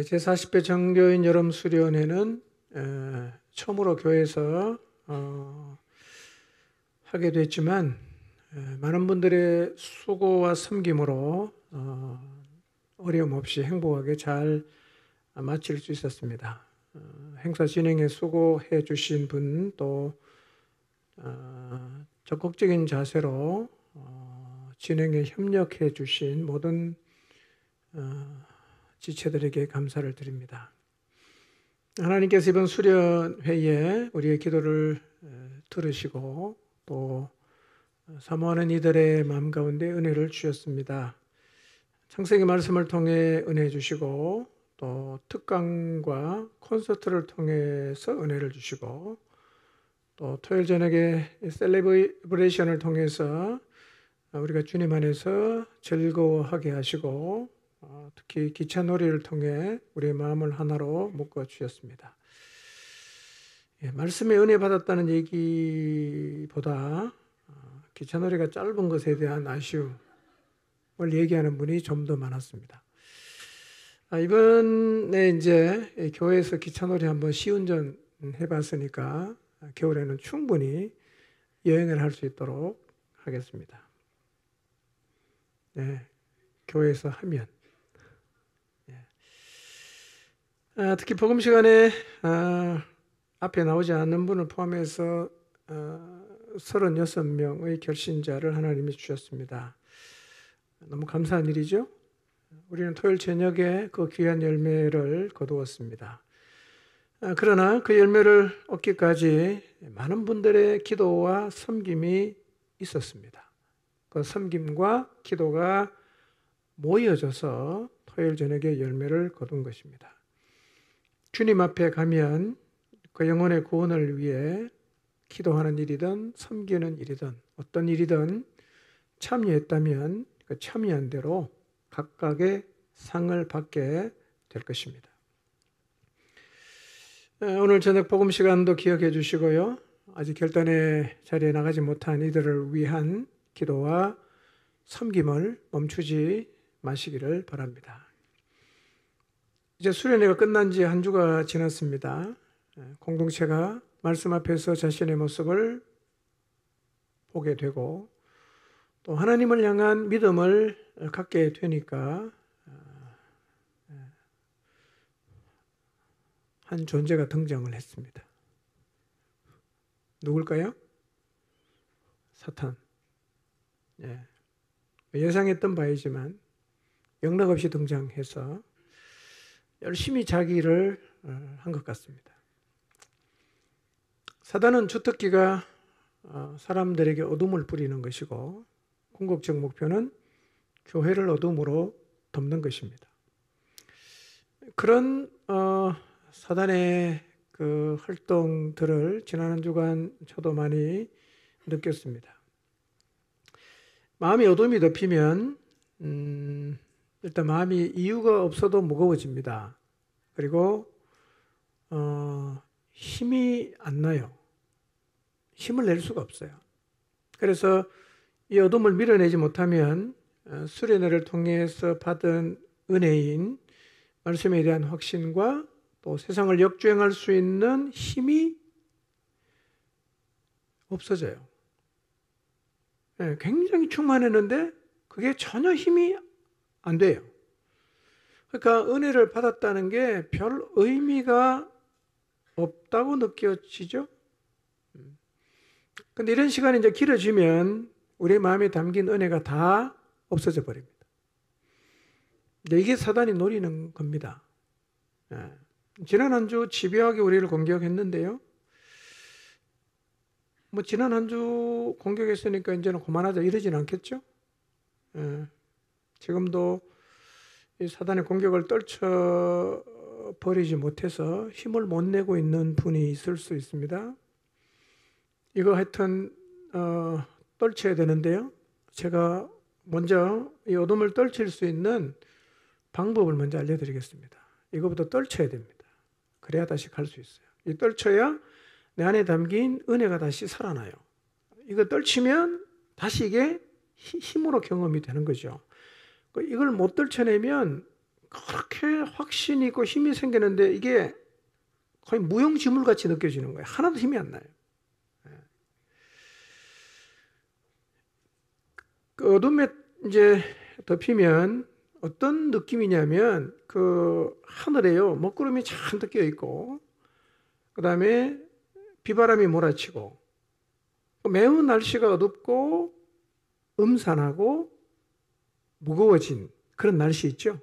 제40회 정교인 여름 수련회는 처음으로 교회에서 하게 됐지만 많은 분들의 수고와 섬김으로 어려움 없이 행복하게 잘 마칠 수 있었습니다. 행사 진행에 수고해 주신 분, 또 적극적인 자세로 진행에 협력해 주신 모든 지체들에게 감사를 드립니다. 하나님께서 이번 수련회에 우리의 기도를 들으시고 또 사모하는 이들의 마음 가운데 은혜를 주셨습니다. 창세기 말씀을 통해 은혜 주시고 또 특강과 콘서트를 통해서 은혜를 주시고 또 토요일 저녁에 셀레브레이션을 통해서 우리가 주님 안에서 즐거워하게 하시고 특히 기차놀이를 통해 우리의 마음을 하나로 묶어 주셨습니다. 말씀에 은혜 받았다는 얘기보다 기차놀이가 짧은 것에 대한 아쉬움을 얘기하는 분이 좀 더 많았습니다. 이번에 이제 교회에서 기차놀이 한번 시운전 해봤으니까 겨울에는 충분히 여행을 할 수 있도록 하겠습니다. 네, 교회에서 하면. 특히 복음 시간에 앞에 나오지 않는 분을 포함해서 36명의 결신자를 하나님이 주셨습니다. 너무 감사한 일이죠. 우리는 토요일 저녁에 그 귀한 열매를 거두었습니다. 그러나 그 열매를 얻기까지 많은 분들의 기도와 섬김이 있었습니다. 그 섬김과 기도가 모여져서 토요일 저녁에 열매를 거둔 것입니다. 주님 앞에 가면 그 영혼의 구원을 위해 기도하는 일이든 섬기는 일이든 어떤 일이든 참여했다면 그 참여한 대로 각각의 상을 받게 될 것입니다. 오늘 저녁 복음 시간도 기억해 주시고요. 아직 결단의 자리에 나가지 못한 이들을 위한 기도와 섬김을 멈추지 마시기를 바랍니다. 이제 수련회가 끝난 지 한 주가 지났습니다. 공동체가 말씀 앞에서 자신의 모습을 보게 되고 또 하나님을 향한 믿음을 갖게 되니까 한 존재가 등장을 했습니다. 누굴까요? 사탄. 예상했던 바이지만 영락없이 등장해서 열심히 자기 일을 한 것 같습니다. 사단은 주특기가 사람들에게 어둠을 뿌리는 것이고 궁극적 목표는 교회를 어둠으로 덮는 것입니다. 그런 사단의 그 활동들을 지난 한 주간 저도 많이 느꼈습니다. 마음이 어둠이 덮이면 일단 마음이 이유가 없어도 무거워집니다. 그리고 힘이 안 나요. 힘을 낼 수가 없어요. 그래서 이 어둠을 밀어내지 못하면 수련회를 통해서 받은 은혜인 말씀에 대한 확신과 또 세상을 역주행할 수 있는 힘이 없어져요. 굉장히 충만했는데 그게 전혀 힘이 안 돼요. 그러니까 은혜를 받았다는 게 별 의미가 없다고 느껴지죠. 근데 이런 시간이 이제 길어지면 우리 마음에 담긴 은혜가 다 없어져 버립니다. 근데 이게 사단이 노리는 겁니다. 지난 한 주 집요하게 우리를 공격했는데요. 지난 한 주 공격했으니까 이제는 그만하자 이러진 않겠죠? 지금도 이 사단의 공격을 떨쳐버리지 못해서 힘을 못 내고 있는 분이 있을 수 있습니다. 이거 하여튼 떨쳐야 되는데요. 제가 먼저 이 어둠을 떨칠 수 있는 방법을 먼저 알려드리겠습니다. 이거부터 떨쳐야 됩니다. 그래야 다시 갈 수 있어요. 이 떨쳐야 내 안에 담긴 은혜가 다시 살아나요. 이거 떨치면 다시 이게 힘으로 경험이 되는 거죠. 이걸 못 떨쳐내면 그렇게 확신이 있고 힘이 생기는데 이게 거의 무용지물같이 느껴지는 거예요. 하나도 힘이 안 나요. 그 어둠에 이제 덮이면 어떤 느낌이냐면 그 하늘에요 먹구름이 잔뜩 끼어 있고 그 다음에 비바람이 몰아치고 매우 날씨가 어둡고 음산하고 무거워진 그런 날씨 있죠.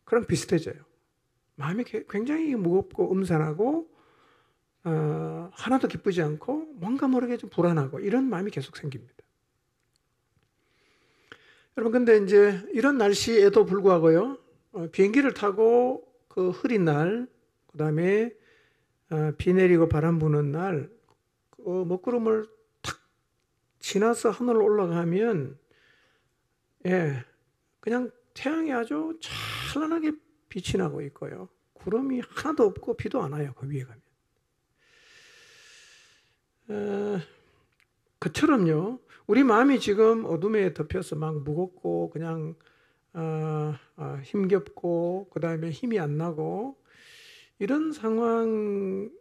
그랑 비슷해져요. 마음이 굉장히 무겁고 음산하고 하나도 기쁘지 않고 뭔가 모르게 좀 불안하고 이런 마음이 계속 생깁니다. 여러분 근데 이제 이런 날씨에도 불구하고요 비행기를 타고 그 흐린 날 그다음에 비 내리고 바람 부는 날 그 먹구름을 탁 지나서 하늘로 올라가면 그냥 태양이 아주 찬란하게 빛이 나고 있고요 구름이 하나도 없고 비도 안 와요. 그 위에 가면 그처럼요 우리 마음이 지금 어둠에 덮여서 막 무겁고 그냥 힘겹고 그 다음에 힘이 안 나고 이런 상황에서도요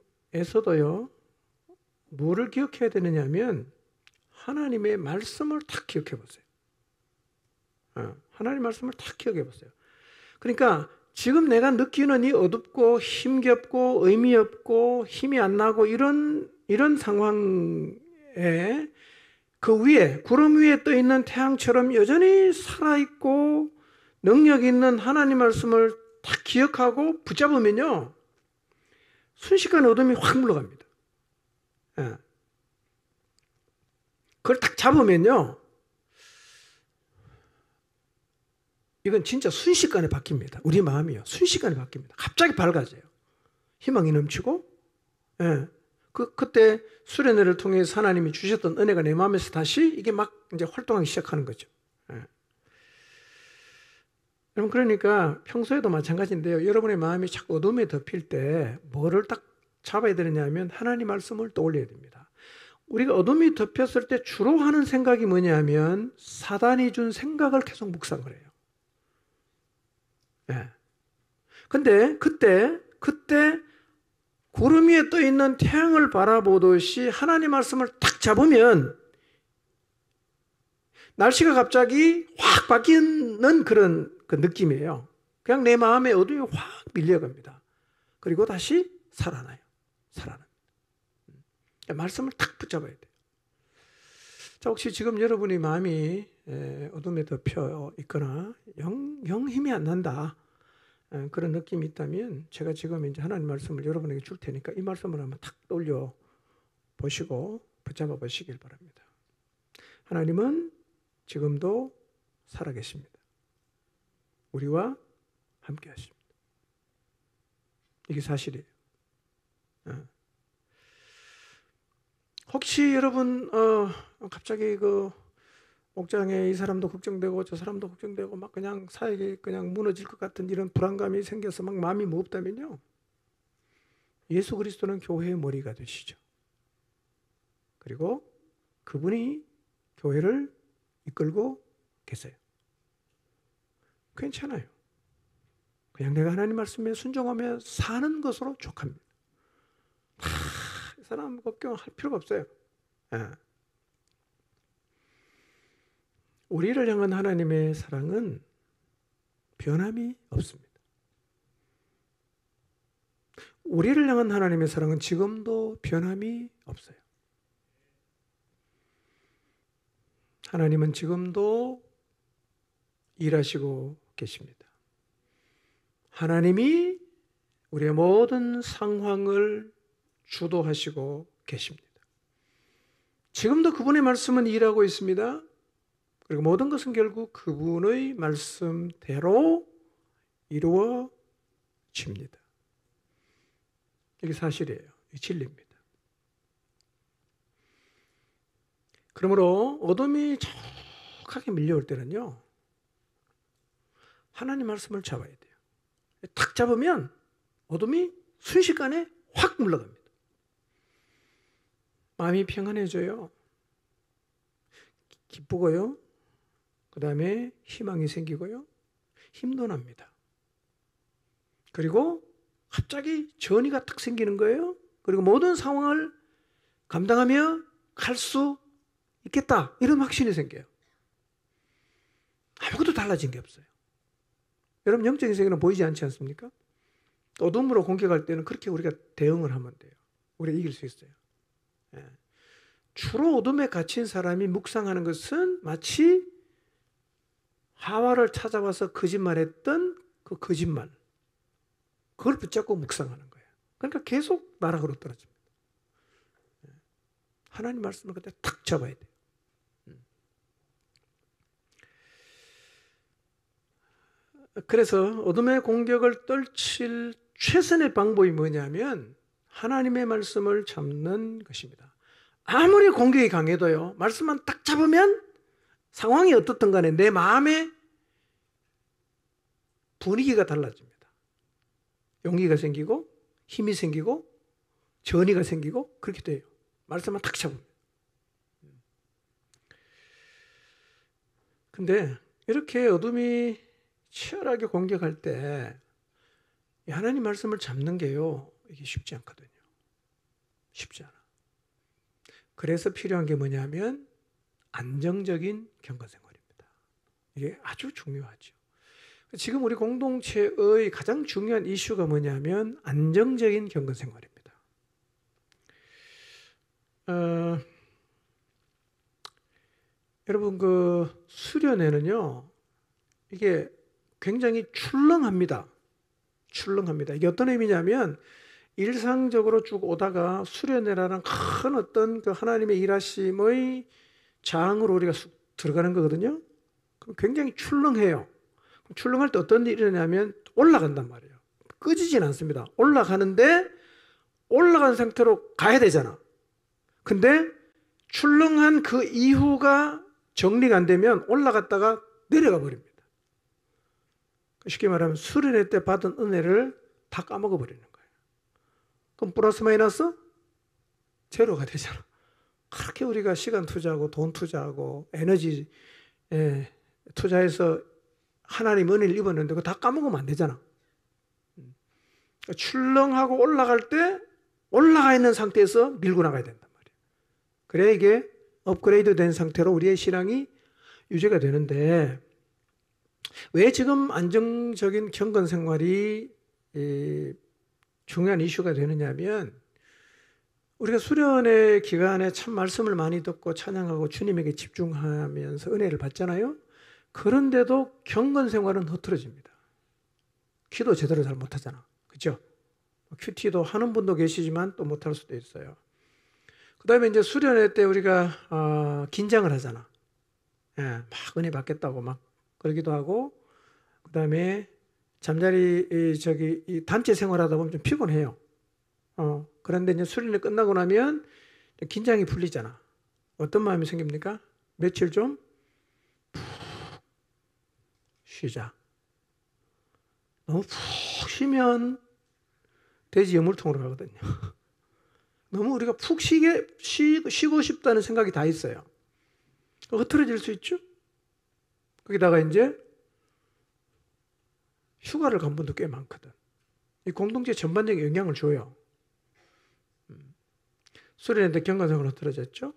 뭐를 기억해야 되느냐 하면 하나님의 말씀을 탁 기억해 보세요. 하나님의 말씀을 탁 기억해 보세요. 그러니까 지금 내가 느끼는 이 어둡고 힘겹고 의미 없고 힘이 안 나고 이런 상황에 그 위에 구름 위에 떠 있는 태양처럼 여전히 살아있고 능력 있는 하나님 말씀을 딱 기억하고 붙잡으면요 순식간에 어둠이 확 물러갑니다. 그걸 딱 잡으면요 이건 진짜 순식간에 바뀝니다. 우리 마음이요 순식간에 바뀝니다. 갑자기 밝아져요. 희망이 넘치고 그때 수련회를 통해서 하나님이 주셨던 은혜가 내 마음에서 다시 이게 막 이제 활동하기 시작하는 거죠. 여러분 그러니까 평소에도 마찬가지인데요. 여러분의 마음이 자꾸 어둠에 덮일 때 뭐를 딱 잡아야 되느냐면 하나님 말씀을 떠올려야 됩니다. 우리가 어둠이 덮였을 때 주로 하는 생각이 뭐냐면 사단이 준 생각을 계속 묵상을 해요. 근데 그때 구름 위에 떠 있는 태양을 바라보듯이 하나님 말씀을 탁 잡으면 날씨가 갑자기 확 바뀌는 그런 그 느낌이에요. 그냥 내 마음에 어둠이 확 밀려갑니다. 그리고 다시 살아나요. 말씀을 탁 붙잡아야 돼요. 자, 혹시 지금 여러분의 마음이 어둠에 덮여 있거나 영 힘이 안 난다. 그런 느낌이 있다면 제가 지금 이제 하나님 말씀을 여러분에게 줄 테니까 이 말씀을 한번 탁 떠올려 보시고 붙잡아 보시길 바랍니다. 하나님은 지금도 살아계십니다. 우리와 함께 하십니다. 이게 사실이에요. 혹시 여러분 갑자기 그 목장에 이 사람도 걱정되고 저 사람도 걱정되고 막 그냥 사역이 그냥 무너질 것 같은 이런 불안감이 생겨서 막 마음이 무겁다면요. 예수 그리스도는 교회의 머리가 되시죠. 그리고 그분이 교회를 이끌고 계세요. 괜찮아요. 그냥 내가 하나님 말씀에 순종하며 사는 것으로 족합니다. 이 사람 걱정할 필요가 없어요. 우리를 향한 하나님의 사랑은 변함이 없습니다. 우리를 향한 하나님의 사랑은 지금도 변함이 없어요. 하나님은 지금도 일하시고 계십니다. 하나님이 우리의 모든 상황을 주도하시고 계십니다. 지금도 그분의 말씀은 일하고 있습니다. 그리고 모든 것은 결국 그분의 말씀대로 이루어집니다. 이게 사실이에요. 이 진리입니다. 그러므로 어둠이 촉하게 밀려올 때는요, 하나님 말씀을 잡아야 돼요. 탁 잡으면 어둠이 순식간에 확 물러갑니다. 마음이 평안해져요. 기쁘고요. 그 다음에 희망이 생기고요. 힘도 납니다. 그리고 갑자기 전의가 탁 생기는 거예요. 그리고 모든 상황을 감당하며 갈 수 있겠다. 이런 확신이 생겨요. 아무것도 달라진 게 없어요. 여러분 영적인 세계는 보이지 않지 않습니까? 어둠으로 공격할 때는 그렇게 우리가 대응을 하면 돼요. 우리가 이길 수 있어요. 예. 주로 어둠에 갇힌 사람이 묵상하는 것은 마치 하와를 찾아와서 거짓말했던 그 거짓말, 그걸 붙잡고 묵상하는 거예요. 그러니까 계속 나락으로 떨어집니다. 예. 하나님 말씀을 그때 탁 잡아야 돼요. 그래서 어둠의 공격을 떨칠 최선의 방법이 뭐냐면 하나님의 말씀을 잡는 것입니다. 아무리 공격이 강해도요, 말씀만 딱 잡으면 상황이 어떻든 간에 내 마음의 분위기가 달라집니다. 용기가 생기고 힘이 생기고 전의가 생기고 그렇게 돼요. 말씀만 딱 잡으면. 근데 이렇게 어둠이 치열하게 공격할 때 하나님 말씀을 잡는 게요, 이게 쉽지 않거든요. 쉽지 않아. 그래서 필요한 게 뭐냐면 안정적인 경건생활입니다. 이게 아주 중요하죠. 지금 우리 공동체의 가장 중요한 이슈가 뭐냐면 안정적인 경건생활입니다. 여러분 그 수련회는요, 이게 굉장히 출렁합니다. 출렁합니다. 이게 어떤 의미냐면 일상적으로 쭉 오다가 수련회라는 큰 어떤 그 하나님의 일하심의 장으로 우리가 들어가는 거거든요. 그럼 굉장히 출렁해요. 출렁할 때 어떤 일이 일어나냐면 올라간단 말이에요. 꺼지진 않습니다. 올라가는데 올라간 상태로 가야 되잖아. 근데 출렁한 그 이후가 정리가 안 되면 올라갔다가 내려가 버립니다. 쉽게 말하면 수련회 때 받은 은혜를 다 까먹어 버리는 거예요. 그럼 플러스 마이너스? 제로가 되잖아. 그렇게 우리가 시간 투자하고 돈 투자하고 에너지 투자해서 하나님 은혜를 입었는데 그거 다 까먹으면 안 되잖아. 출렁하고 올라갈 때 올라가 있는 상태에서 밀고 나가야 된단 말이에요. 그래야 이게 업그레이드 된 상태로 우리의 신앙이 유지가 되는데, 왜 지금 안정적인 경건 생활이 중요한 이슈가 되느냐면, 우리가 수련의 기간에 참 말씀을 많이 듣고 찬양하고 주님에게 집중하면서 은혜를 받잖아요. 그런데도 경건 생활은 흐트러집니다. 기도 제대로 잘 못하잖아. 그렇죠? 큐티도 하는 분도 계시지만 또 못할 수도 있어요. 그 다음에 이제 수련회 때 우리가 긴장을 하잖아. 예, 막 은혜 받겠다고 막 그러기도 하고, 그 다음에 잠자리 이 단체 생활하다 보면 좀 피곤해요. 그런데 이제 수련회 끝나고 나면 긴장이 풀리잖아. 어떤 마음이 생깁니까? 며칠 좀 푹 쉬자. 너무 푹 쉬면 돼지 여물통으로 가거든요. 너무 우리가 푹 쉬고 싶다는 생각이 다 있어요. 흐트러질 수 있죠? 거기다가 이제 휴가를 간 분도 꽤 많거든. 이 공동체 전반적인 영향을 줘요. 수련회 때 경건생활로 흐트러졌죠?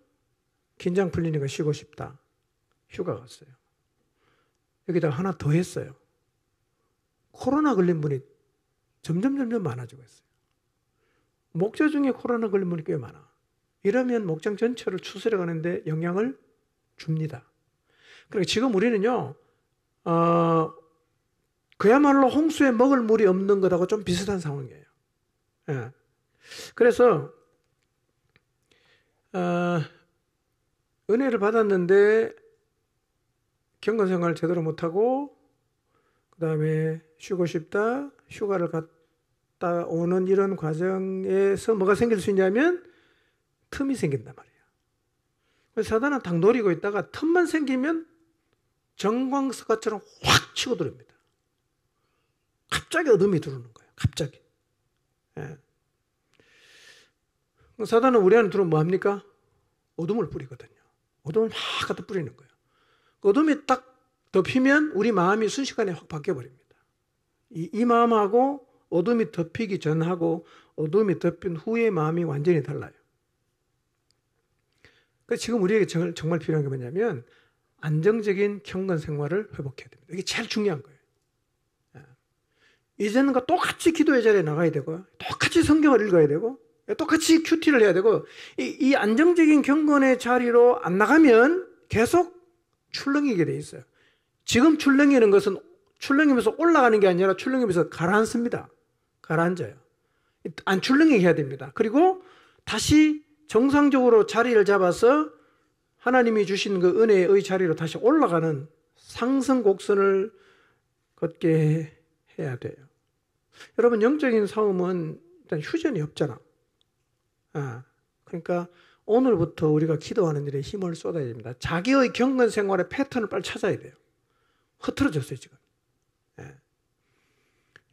긴장 풀리니까 쉬고 싶다. 휴가 갔어요. 여기다가 하나 더 했어요. 코로나 걸린 분이 점점 많아지고 있어요. 목자 중에 코로나 걸린 분이 꽤 많아. 이러면 목장 전체를 추스려 가는데 영향을 줍니다. 그러니까 지금 우리는요, 그야말로 홍수에 먹을 물이 없는 것하고 좀 비슷한 상황이에요. 예. 그래서 은혜를 받았는데 경건생활을 제대로 못하고, 그 다음에 쉬고 싶다, 휴가를 갔다 오는 이런 과정에서 뭐가 생길 수 있냐면 틈이 생긴단 말이에요. 그래서 사단은 딱 노리고 있다가 틈만 생기면 정광석화처럼 확 치고 들어옵니다. 갑자기 어둠이 들어오는 거예요. 갑자기. 예. 사단은 우리 안에 들어오면 뭐합니까? 어둠을 뿌리거든요. 어둠을 막 갖다 뿌리는 거예요. 어둠이 딱 덮이면 우리 마음이 순식간에 확 바뀌어버립니다. 이 마음하고 어둠이 덮이기 전하고 어둠이 덮인 후의 마음이 완전히 달라요. 그래서 지금 우리에게 정말 필요한 게 뭐냐면 안정적인 경건 생활을 회복해야 됩니다. 이게 제일 중요한 거예요. 이전과 똑같이 기도의 자리에 나가야 되고, 똑같이 성경을 읽어야 되고, 똑같이 큐티를 해야 되고, 이 안정적인 경건의 자리로 안 나가면 계속 출렁이게 돼 있어요. 지금 출렁이는 것은 출렁이면서 올라가는 게 아니라 출렁이면서 가라앉습니다. 가라앉아요. 안 출렁이게 해야 됩니다. 그리고 다시 정상적으로 자리를 잡아서 하나님이 주신 그 은혜의 자리로 다시 올라가는 상승 곡선을 걷게 해야 돼요. 여러분, 영적인 싸움은 일단 휴전이 없잖아. 그러니까 오늘부터 우리가 기도하는 일에 힘을 쏟아야 됩니다. 자기의 경건 생활의 패턴을 빨리 찾아야 돼요. 흐트러졌어요, 지금.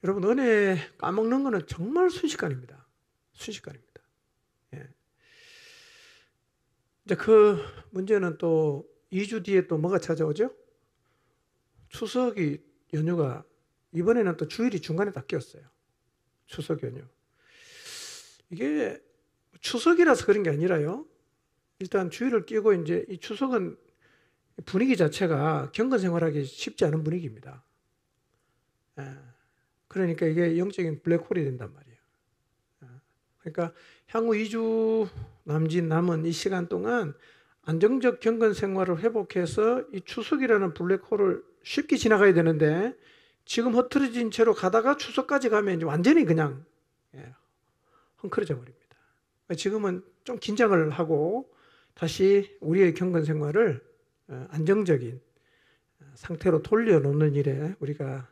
여러분, 은혜 까먹는 거는 정말 순식간입니다. 순식간입니다. 이제 그 문제는 또 2주 뒤에 또 뭐가 찾아오죠? 추석이 연휴가 이번에는 또 주일이 중간에 다 끼었어요. 추석 연휴. 이게 추석이라서 그런 게 아니라요. 일단 주일을 끼고 이제 이 추석은 분위기 자체가 경건 생활하기 쉽지 않은 분위기입니다. 그러니까 이게 영적인 블랙홀이 된단 말이에요. 그러니까 향후 2주 남은 이 시간 동안 안정적 경건 생활을 회복해서 이 추석이라는 블랙홀을 쉽게 지나가야 되는데 지금 흐트러진 채로 가다가 추석까지 가면 이제 완전히 그냥 헝클어져 버립니다. 지금은 좀 긴장을 하고 다시 우리의 경건 생활을 안정적인 상태로 돌려놓는 일에 우리가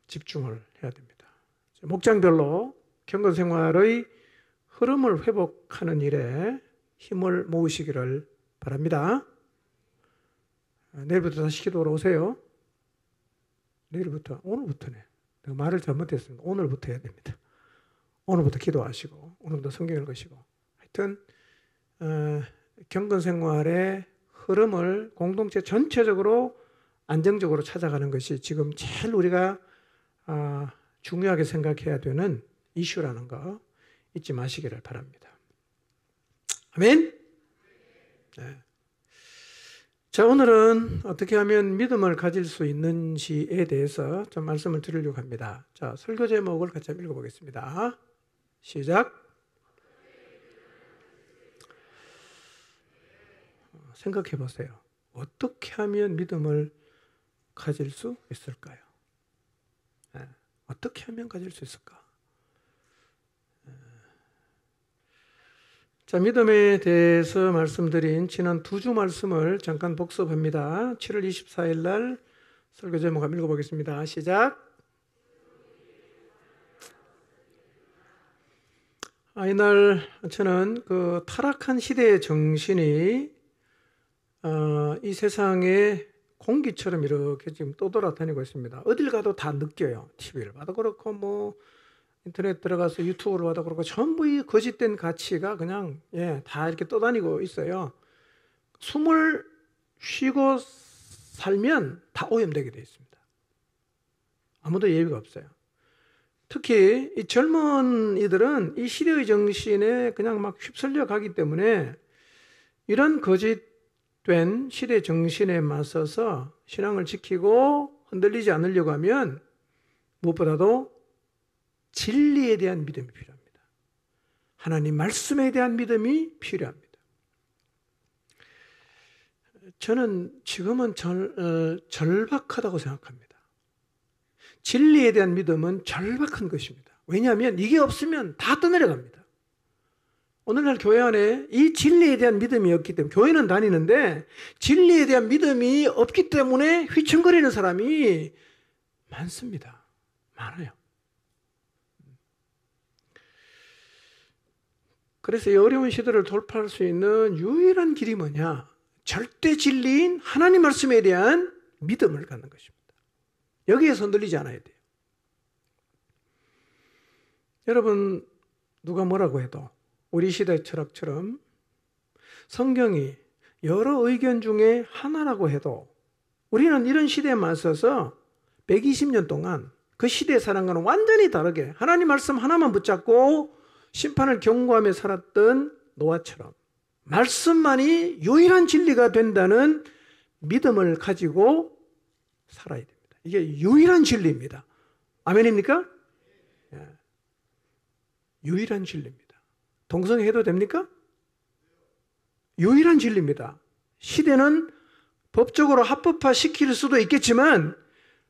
집중을 해야 됩니다. 목장별로 경건 생활의 흐름을 회복하는 일에 힘을 모으시기를 바랍니다. 내일부터 다시 기도하러 오세요. 내일부터, 오늘부터네. 내가 말을 잘못했습니다. 오늘부터 해야 됩니다. 오늘부터 기도하시고, 오늘부터 성경 읽으시고. 하여튼, 경건 생활의 흐름을 공동체 전체적으로 안정적으로 찾아가는 것이 지금 제일 우리가 중요하게 생각해야 되는 이슈라는 거 잊지 마시기를 바랍니다. 아멘? 네. 자, 오늘은 어떻게 하면 믿음을 가질 수 있는지에 대해서 좀 말씀을 드리려고 합니다. 자, 설교 제목을 같이 한번 읽어보겠습니다. 시작. 생각해 보세요. 어떻게 하면 믿음을 가질 수 있을까요? 어떻게 하면 가질 수 있을까? 자, 믿음에 대해서 말씀드린 지난 2주 말씀을 잠깐 복습합니다. 7월 24일 날 설교 제목 한번 읽어보겠습니다. 시작. 이날 저는 그 타락한 시대의 정신이 이 세상에 공기처럼 이렇게 지금 떠돌아다니고 있습니다. 어딜 가도 다 느껴요. TV를 봐도 그렇고 뭐 인터넷 들어가서 유튜브를 봐도 그렇고 전부 이 거짓된 가치가 그냥 다 이렇게 떠다니고 있어요. 숨을 쉬고 살면 다 오염되게 되어 있습니다. 아무도 예의가 없어요. 특히 이 젊은 이들은 이 시대의 정신에 그냥 막 휩쓸려 가기 때문에 이런 거짓된 시대 정신에 맞서서 신앙을 지키고 흔들리지 않으려고 하면 무엇보다도 진리에 대한 믿음이 필요합니다. 하나님 말씀에 대한 믿음이 필요합니다. 저는 지금은 절박하다고 생각합니다. 진리에 대한 믿음은 절박한 것입니다. 왜냐하면 이게 없으면 다 떠내려갑니다. 오늘날 교회 안에 이 진리에 대한 믿음이 없기 때문에 교회는 다니는데 진리에 대한 믿음이 없기 때문에 휘청거리는 사람이 많습니다. 많아요. 그래서 이 어려운 시대를 돌파할 수 있는 유일한 길이 뭐냐? 절대 진리인 하나님 말씀에 대한 믿음을 갖는 것입니다. 여기에서 흔들리지 않아야 돼요. 여러분, 누가 뭐라고 해도 우리 시대 철학처럼 성경이 여러 의견 중에 하나라고 해도 우리는 이런 시대에 맞서서 120년 동안 그 시대에 사는 것은 완전히 다르게 하나님 말씀 하나만 붙잡고 심판을 경고하며 살았던 노아처럼 말씀만이 유일한 진리가 된다는 믿음을 가지고 살아야 됩니다. 이게 유일한 진리입니다. 아멘입니까? 예. 유일한 진리입니다. 동성애해도 됩니까? 유일한 진리입니다. 시대는 법적으로 합법화시킬 수도 있겠지만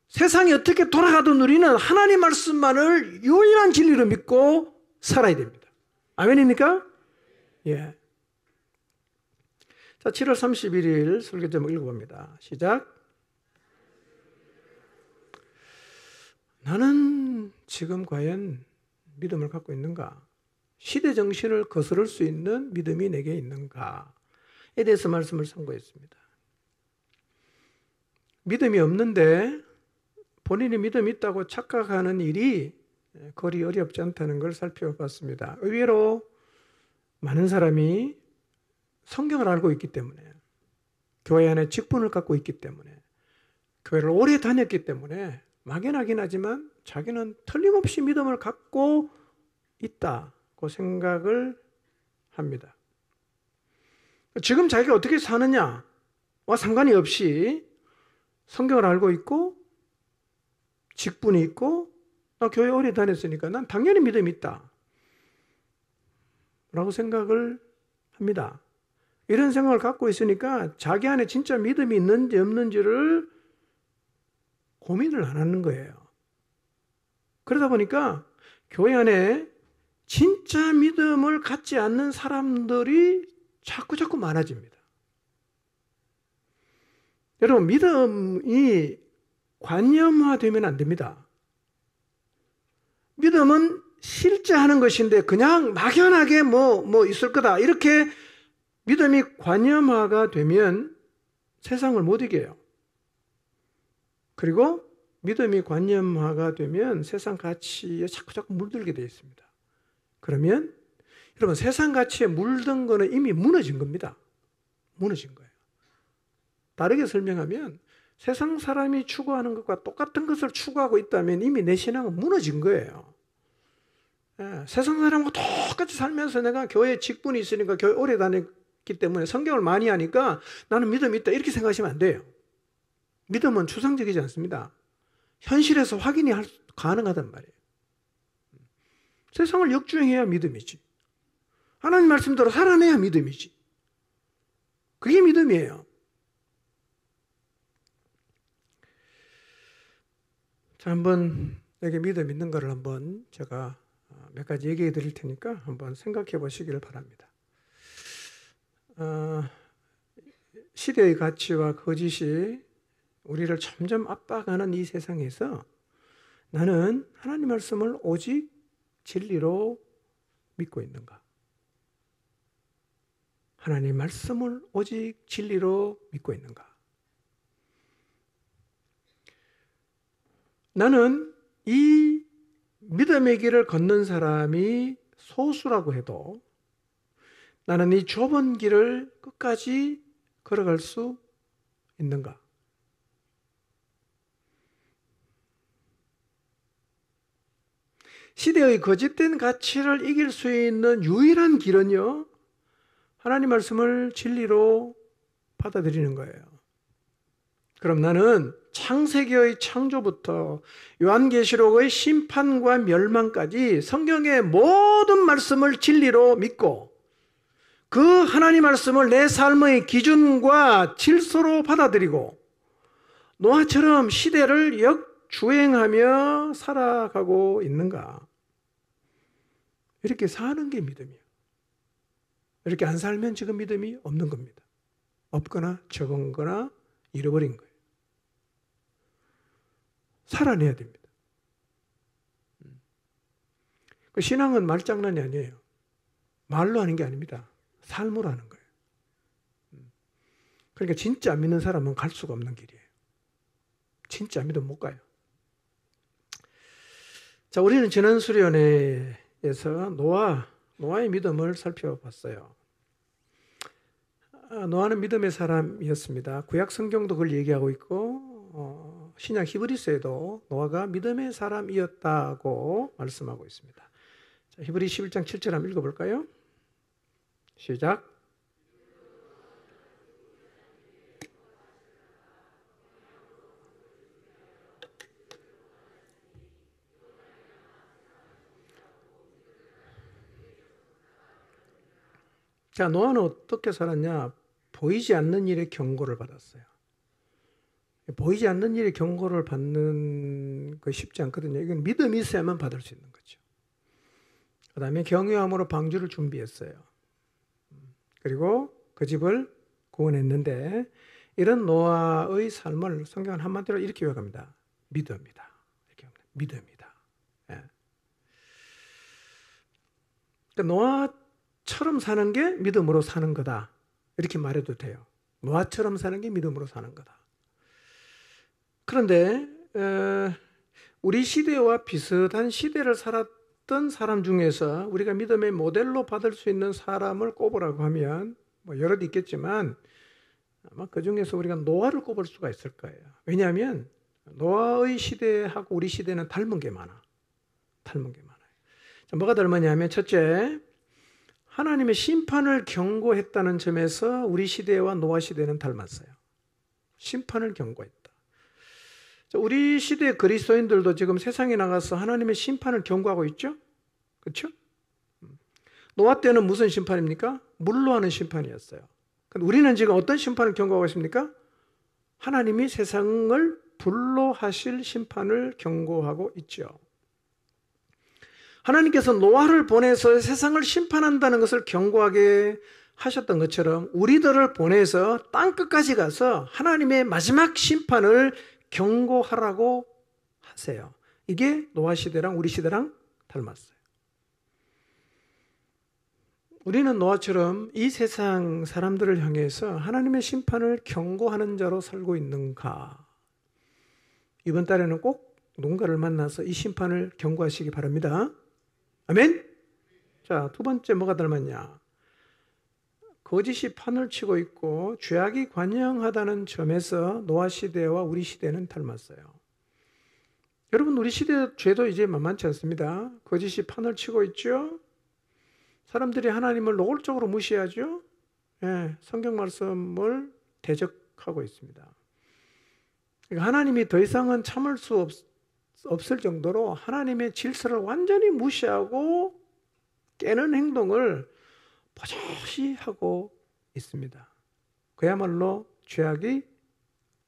세상이 어떻게 돌아가든 우리는 하나님 말씀만을 유일한 진리로 믿고 살아야 됩니다. 아멘입니까? 예. 자, 7월 31일 설교 제목 읽어봅니다. 시작. 나는 지금 과연 믿음을 갖고 있는가? 시대 정신을 거스를 수 있는 믿음이 내게 있는가에 대해서 말씀을 선고했습니다. 믿음이 없는데 본인이 믿음이 있다고 착각하는 일이 거리 어렵지 않다는 걸 살펴봤습니다. 의외로 많은 사람이 성경을 알고 있기 때문에, 교회 안에 직분을 갖고 있기 때문에, 교회를 오래 다녔기 때문에 막연하긴 하지만 자기는 틀림없이 믿음을 갖고 있다고 생각을 합니다. 지금 자기가 어떻게 사느냐와 상관이 없이 성경을 알고 있고 직분이 있고 나 교회 오래 다녔으니까 난 당연히 믿음이 있다 라고 생각을 합니다. 이런 생각을 갖고 있으니까 자기 안에 진짜 믿음이 있는지 없는지를 고민을 안 하는 거예요. 그러다 보니까 교회 안에 진짜 믿음을 갖지 않는 사람들이 자꾸 많아집니다. 여러분, 믿음이 관념화되면 안 됩니다. 믿음은 실제 하는 것인데 그냥 막연하게 뭐 있을 거다 이렇게 믿음이 관념화가 되면 세상을 못 이겨요. 그리고 믿음이 관념화가 되면 세상 가치에 자꾸 물들게 되어 있습니다. 그러면 여러분, 세상 가치에 물든 거는 이미 무너진 겁니다. 무너진 거예요. 다르게 설명하면 세상 사람이 추구하는 것과 똑같은 것을 추구하고 있다면 이미 내 신앙은 무너진 거예요. 예, 세상 사람하고 똑같이 살면서 내가 교회 직분이 있으니까 교회 오래 다녔기 때문에 성경을 많이 하니까 나는 믿음이 있다 이렇게 생각하시면 안 돼요. 믿음은 추상적이지 않습니다. 현실에서 확인이 가능하단 말이에요. 세상을 역주행해야 믿음이지. 하나님 말씀대로 살아내야 믿음이지. 그게 믿음이에요. 자, 한번 내게 믿음 있는 거를 한번 제가 몇 가지 얘기해 드릴 테니까 한번 생각해 보시기를 바랍니다. 시대의 가치와 거짓이 우리를 점점 압박하는 이 세상에서 나는 하나님 말씀을 오직 진리로 믿고 있는가? 하나님 말씀을 오직 진리로 믿고 있는가? 나는 이 믿음의 길을 걷는 사람이 소수라고 해도 나는 이 좁은 길을 끝까지 걸어갈 수 있는가? 시대의 거짓된 가치를 이길 수 있는 유일한 길은요, 하나님 말씀을 진리로 받아들이는 거예요. 그럼 나는 창세기의 창조부터 요한계시록의 심판과 멸망까지 성경의 모든 말씀을 진리로 믿고 그 하나님 말씀을 내 삶의 기준과 질서로 받아들이고 노아처럼 시대를 역주행하며 살아가고 있는가? 이렇게 사는 게 믿음이에요. 이렇게 안 살면 지금 믿음이 없는 겁니다. 없거나 적은 거나 잃어버린 거예요. 살아내야 됩니다. 그 신앙은 말장난이 아니에요. 말로 하는 게 아닙니다. 삶으로 하는 거예요. 그러니까 진짜 안 믿는 사람은 갈 수가 없는 길이에요. 진짜 안 믿으면 못 가요. 자, 우리는 지난 수련회에서 노아의 믿음을 살펴봤어요. 노아는 믿음의 사람이었습니다. 구약 성경도 그걸 얘기하고 있고 신약 히브리서에도 노아가 믿음의 사람이었다고 말씀하고 있습니다. 자, 히브리 11장 7절 한번 읽어볼까요? 시작. 자, 노아는 어떻게 살았냐? 보이지 않는 일에 경고를 받았어요. 보이지 않는 일에 경고를 받는 거 쉽지 않거든요. 이건 믿음이 있어야만 받을 수 있는 거죠. 그 다음에 경유함으로 방주를 준비했어요. 그리고 그 집을 구원했는데, 이런 노아의 삶을 성경은 한마디로 이렇게 요약합니다. 믿음이다. 이렇게 합니다. 믿음이다. 예. 그러니까 노아처럼 사는 게 믿음으로 사는 거다. 이렇게 말해도 돼요. 노아처럼 사는 게 믿음으로 사는 거다. 그런데 우리 시대와 비슷한 시대를 살았던 사람 중에서 우리가 믿음의 모델로 받을 수 있는 사람을 꼽으라고 하면 뭐 여럿 있겠지만 아마 그 중에서 우리가 노아를 꼽을 수가 있을 거예요. 왜냐하면 노아의 시대하고 우리 시대는 닮은 게 많아. 닮은 게 많아요. 자, 뭐가 닮았냐면 첫째, 하나님의 심판을 경고했다는 점에서 우리 시대와 노아 시대는 닮았어요. 심판을 경고했다. 자, 우리 시대 그리스도인들도 지금 세상에 나가서 하나님의 심판을 경고하고 있죠? 그렇죠? 노아 때는 무슨 심판입니까? 물로 하는 심판이었어요. 근데 우리는 지금 어떤 심판을 경고하고 있습니까? 하나님이 세상을 불로 하실 심판을 경고하고 있죠. 하나님께서 노아를 보내서 세상을 심판한다는 것을 경고하게 하셨던 것처럼 우리들을 보내서 땅끝까지 가서 하나님의 마지막 심판을 경고하라고 하세요. 이게 노아 시대랑 우리 시대랑 닮았어요. 우리는 노아처럼 이 세상 사람들을 향해서 하나님의 심판을 경고하는 자로 살고 있는가? 이번 달에는 꼭 누군가를 만나서 이 심판을 경고하시기 바랍니다. 아멘? 자, 두 번째 뭐가 닮았냐? 거짓이 판을 치고 있고 죄악이 관영하다는 점에서 노아 시대와 우리 시대는 닮았어요. 여러분, 우리 시대 죄도 이제 만만치 않습니다. 거짓이 판을 치고 있죠? 사람들이 하나님을 노골적으로 무시하죠? 예, 성경 말씀을 대적하고 있습니다. 그러니까 하나님이 더 이상은 참을 수 없을 정도로 하나님의 질서를 완전히 무시하고 깨는 행동을 버젓이 하고 있습니다. 그야말로 죄악이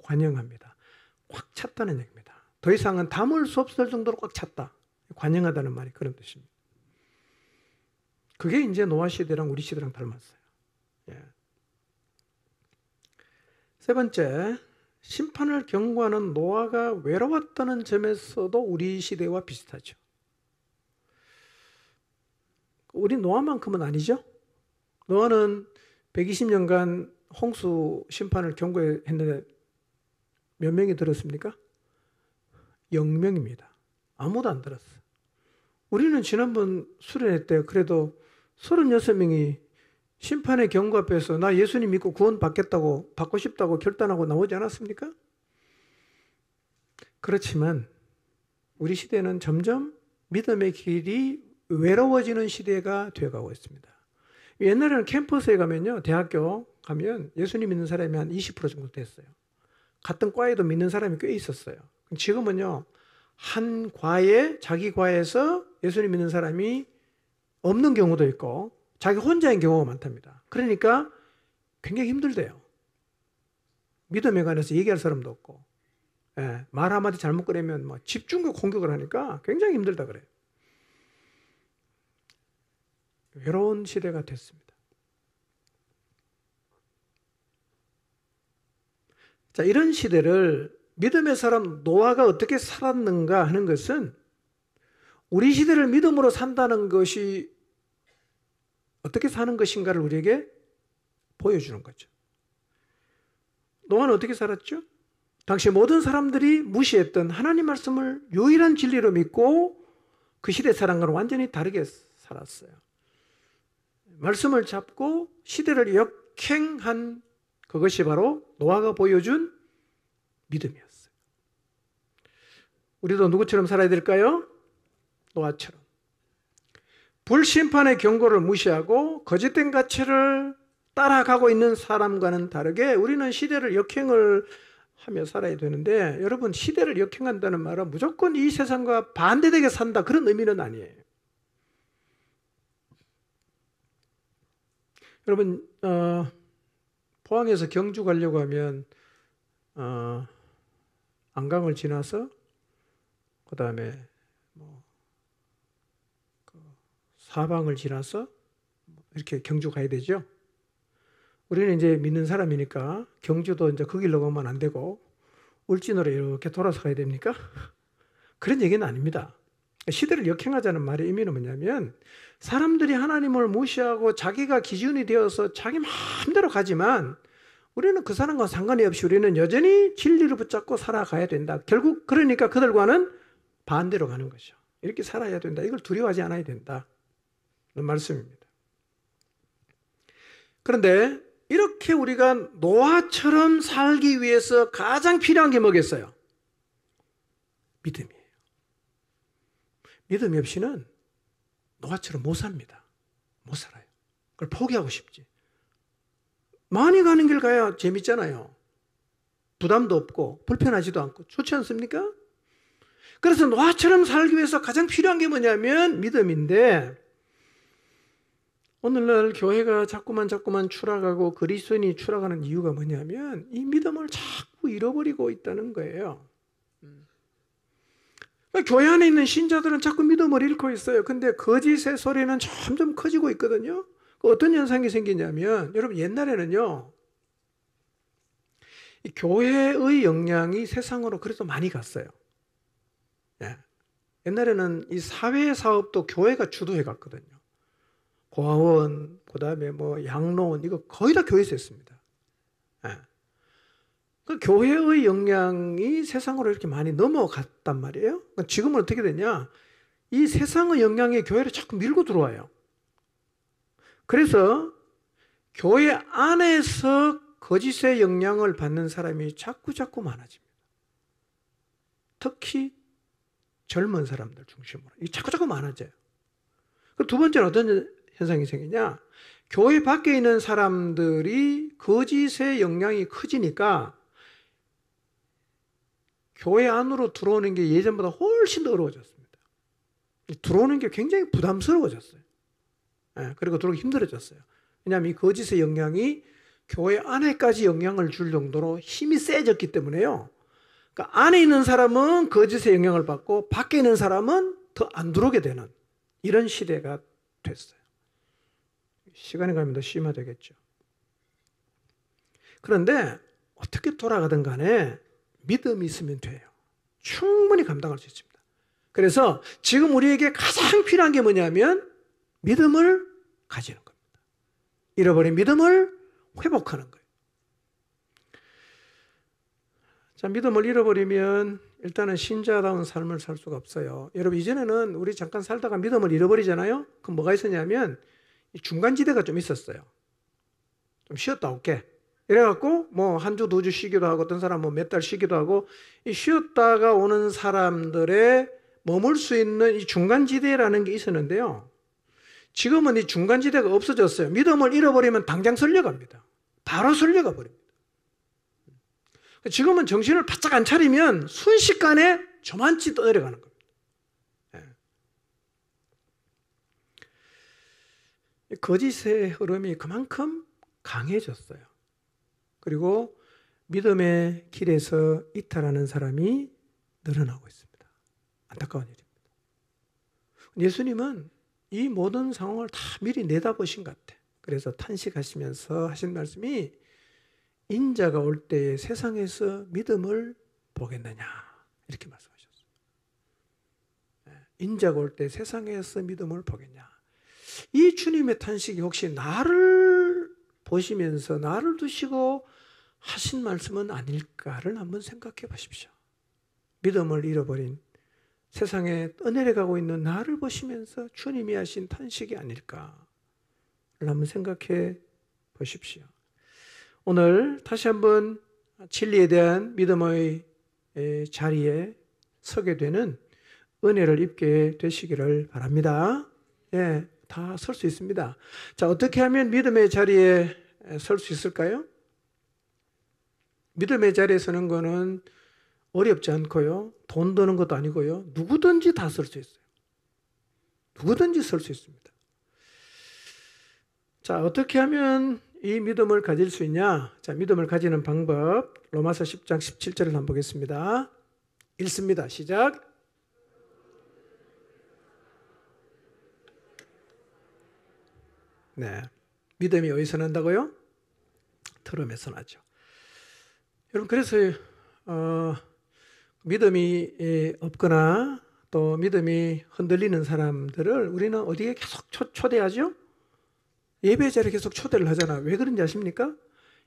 관영합니다. 꽉 찼다는 얘기입니다. 더 이상은 담을 수 없을 정도로 꽉 찼다. 관영하다는 말이 그런 뜻입니다. 그게 이제 노아 시대랑 우리 시대랑 닮았어요. 예. 세 번째, 심판을 경고하는 노아가 외로웠다는 점에서도 우리 시대와 비슷하죠. 우리 노아만큼은 아니죠. 노아는 120년간 홍수 심판을 경고했는데 몇 명이 들었습니까? 0명입니다. 아무도 안 들었어요. 우리는 지난번 수련회 때 그래도 36명이 심판의 경고 앞에서 나 예수님 믿고 구원 받겠다고, 받고 싶다고 결단하고 나오지 않았습니까? 그렇지만 우리 시대는 점점 믿음의 길이 외로워지는 시대가 되어가고 있습니다. 옛날에는 캠퍼스에 가면요, 대학교 가면 예수님 믿는 사람이 한 20% 정도 됐어요. 같은 과에도 믿는 사람이 꽤 있었어요. 지금은요, 한 과에, 자기 과에서 예수님 믿는 사람이 없는 경우도 있고 자기 혼자인 경우가 많답니다. 그러니까 굉장히 힘들대요. 믿음에 관해서 얘기할 사람도 없고, 예, 말 한마디 잘못 꺼내면 뭐 집중력 공격을 하니까 굉장히 힘들다 그래요. 외로운 시대가 됐습니다. 자, 이런 시대를 믿음의 사람 노아가 어떻게 살았는가 하는 것은 우리 시대를 믿음으로 산다는 것이 어떻게 사는 것인가를 우리에게 보여주는 거죠. 노아는 어떻게 살았죠? 당시 모든 사람들이 무시했던 하나님 말씀을 유일한 진리로 믿고 그 시대 사람과는 완전히 다르게 살았어요. 말씀을 잡고 시대를 역행한 그것이 바로 노아가 보여준 믿음이었어요. 우리도 누구처럼 살아야 될까요? 노아처럼. 불심판의 경고를 무시하고 거짓된 가치를 따라가고 있는 사람과는 다르게 우리는 시대를 역행을 하며 살아야 되는데, 여러분, 시대를 역행한다는 말은 무조건 이 세상과 반대되게 산다, 그런 의미는 아니에요. 여러분, 포항에서 경주 가려고 하면 안강을 지나서 그 다음에 사방을 지나서 이렇게 경주 가야 되죠. 우리는 이제 믿는 사람이니까 경주도 이제 그 길로 가면 안 되고 울진으로 이렇게 돌아서 가야 됩니까? 그런 얘기는 아닙니다. 시대를 역행하자는 말의 의미는 뭐냐면, 사람들이 하나님을 무시하고 자기가 기준이 되어서 자기 마음대로 가지만 우리는 그 사람과 상관이 없이 우리는 여전히 진리를 붙잡고 살아가야 된다. 결국 그러니까 그들과는 반대로 가는 거죠. 이렇게 살아야 된다. 이걸 두려워하지 않아야 된다. 그런 말씀입니다. 그런데 이렇게 우리가 노아처럼 살기 위해서 가장 필요한 게 뭐겠어요? 믿음이에요. 믿음이 없이는 노아처럼 못 삽니다. 못 살아요. 그걸 포기하고 싶지. 많이 가는 길 가야 재밌잖아요. 부담도 없고 불편하지도 않고 좋지 않습니까? 그래서 노아처럼 살기 위해서 가장 필요한 게 뭐냐면 믿음인데, 오늘날 교회가 자꾸만 추락하고 그리스도인이 추락하는 이유가 뭐냐면 이 믿음을 자꾸 잃어버리고 있다는 거예요. 교회 안에 있는 신자들은 자꾸 믿음을 잃고 있어요. 근데 거짓의 소리는 점점 커지고 있거든요. 어떤 현상이 생기냐면, 여러분, 옛날에는요, 이 교회의 영향이 세상으로 그래도 많이 갔어요. 예. 옛날에는 이 사회 사업도 교회가 주도해 갔거든요. 고아원, 그 다음에 뭐 양로원, 이거 거의 다 교회에서 했습니다. 예. 그 교회의 영향이 세상으로 이렇게 많이 넘어갔단 말이에요. 지금은 어떻게 되냐? 이 세상의 영향이 교회를 자꾸 밀고 들어와요. 그래서 교회 안에서 거짓의 영향을 받는 사람이 자꾸 많아집니다. 특히 젊은 사람들 중심으로. 이게 자꾸 많아져요. 두 번째는 어떤 현상이 생기냐? 교회 밖에 있는 사람들이 거짓의 영향이 커지니까 교회 안으로 들어오는 게 예전보다 훨씬 더 어려워졌습니다. 들어오는 게 굉장히 부담스러워졌어요. 그리고 들어오기 힘들어졌어요. 왜냐하면 이 거짓의 영향이 교회 안에까지 영향을 줄 정도로 힘이 세졌기 때문에요. 그러니까 안에 있는 사람은 거짓의 영향을 받고 밖에 있는 사람은 더 안 들어오게 되는 이런 시대가 됐어요. 시간이 가면 더 심화되겠죠. 그런데 어떻게 돌아가든 간에 믿음이 있으면 돼요. 충분히 감당할 수 있습니다. 그래서 지금 우리에게 가장 필요한 게 뭐냐면 믿음을 가지는 겁니다. 잃어버린 믿음을 회복하는 거예요. 자, 믿음을 잃어버리면 일단은 신자다운 삶을 살 수가 없어요. 여러분, 이전에는 우리 잠깐 살다가 믿음을 잃어버리잖아요. 그럼 뭐가 있었냐면 중간지대가 좀 있었어요. 좀 쉬었다 올게. 이래갖고 뭐 한 주, 두 주 쉬기도 하고, 어떤 사람 뭐 몇 달 쉬기도 하고, 이 쉬었다가 오는 사람들의 머물 수 있는 이 중간지대라는 게 있었는데요. 지금은 이 중간지대가 없어졌어요. 믿음을 잃어버리면 당장 설려갑니다. 바로 설려가 버립니다. 지금은 정신을 바짝 안 차리면 순식간에 저만치 떠내려가는 겁니다. 거짓의 흐름이 그만큼 강해졌어요. 그리고 믿음의 길에서 이탈하는 사람이 늘어나고 있습니다. 안타까운 일입니다. 예수님은 이 모든 상황을 다 미리 내다보신 것 같아요. 그래서 탄식하시면서 하신 말씀이 인자가 올 때에 세상에서 믿음을 보겠느냐, 이렇게 말씀하셨어요. 인자가 올 때 세상에서 믿음을 보겠냐. 이 주님의 탄식이 혹시 나를 보시면서 나를 두시고 하신 말씀은 아닐까를 한번 생각해 보십시오. 믿음을 잃어버린, 세상에 떠내려가고 있는 나를 보시면서 주님이 하신 탄식이 아닐까를 한번 생각해 보십시오. 오늘 다시 한번 진리에 대한 믿음의 자리에 서게 되는 은혜를 입게 되시기를 바랍니다. 예, 다 설 수 있습니다. 자, 어떻게 하면 믿음의 자리에 설 수 있을까요? 믿음의 자리에 서는 거는 어렵지 않고요. 돈 드는 것도 아니고요. 누구든지 다 설 수 있어요. 누구든지 설 수 있습니다. 자, 어떻게 하면 이 믿음을 가질 수 있냐? 자, 믿음을 가지는 방법. 로마서 10장 17절을 한번 보겠습니다. 읽습니다. 시작. 네. 믿음이 어디서 난다고요? 들음에서 나죠. 여러분, 그래서 믿음이 없거나 또 믿음이 흔들리는 사람들을 우리는 어디에 계속 초대하죠? 예배 자리에 계속 초대를 하잖아. 왜 그런지 아십니까?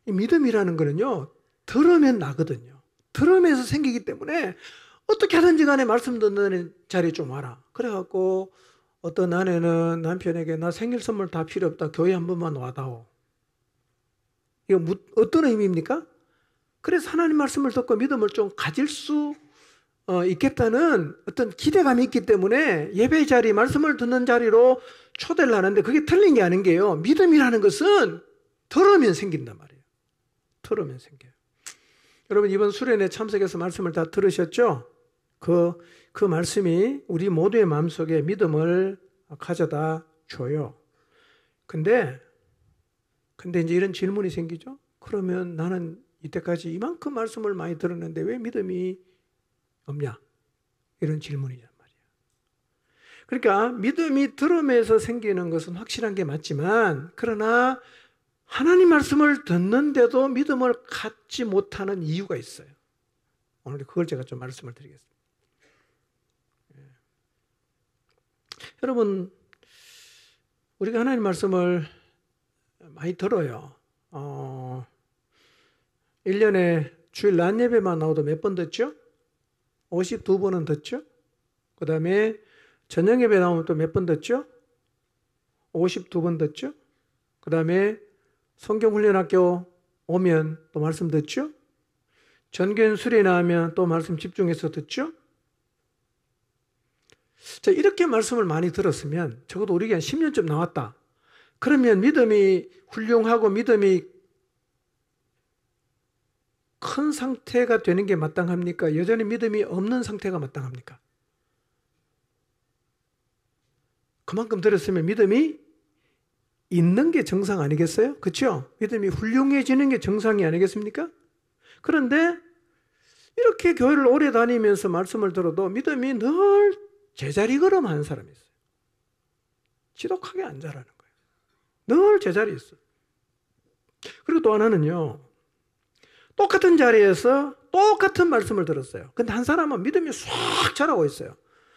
이 믿음이라는 거는요, 들으면 나거든요. 들으면서 생기기 때문에 어떻게 하든지 간에 말씀 듣는 자리에 좀 와라. 그래갖고 어떤 아내는 남편에게 나 생일 선물 다 필요 없다. 교회 한 번만 와다오. 이거 어떤 의미입니까? 그래서 하나님 말씀을 듣고 믿음을 좀 가질 수 있겠다는 어떤 기대감이 있기 때문에 예배 자리, 말씀을 듣는 자리로 초대를 하는데 그게 틀린 게 아닌 게요. 믿음이라는 것은 들으면 생긴단 말이에요. 들으면 생겨요. 여러분, 이번 수련회 참석해서 말씀을 다 들으셨죠? 그 말씀이 우리 모두의 마음속에 믿음을 가져다 줘요. 근데 이제 이런 질문이 생기죠? 그러면 나는 이때까지 이만큼 말씀을 많이 들었는데 왜 믿음이 없냐? 이런 질문이란 말이에요. 그러니까 믿음이 들음에서 생기는 것은 확실한 게 맞지만, 그러나 하나님 말씀을 듣는데도 믿음을 갖지 못하는 이유가 있어요. 오늘 그걸 제가 좀 말씀을 드리겠습니다. 여러분, 우리가 하나님 말씀을 많이 들어요. 1년에 주일 낮 예배만 나와도 몇 번 듣죠? 52번은 듣죠? 그 다음에 저녁 예배 나오면 또 몇 번 듣죠? 52번 듣죠? 그 다음에 성경훈련학교 오면 또 말씀 듣죠? 전교연 수련회 나오면 또 말씀 집중해서 듣죠? 자, 이렇게 말씀을 많이 들었으면 적어도 우리가 한 10년쯤 나왔다. 그러면 믿음이 훌륭하고 믿음이 큰 상태가 되는 게 마땅합니까? 여전히 믿음이 없는 상태가 마땅합니까? 그만큼 들었으면 믿음이 있는 게 정상 아니겠어요? 그렇죠? 믿음이 훌륭해지는 게 정상이 아니겠습니까? 그런데 이렇게 교회를 오래 다니면서 말씀을 들어도 믿음이 늘 제자리 걸음하는 사람이 있어요. 지독하게 안 자라는 거예요. 늘 제자리에 있어요. 그리고 또 하나는요, 똑같은 자리에서 똑같은 말씀을 들었어요. 근데 한 사람은 믿음이 싹 자라고 있어요.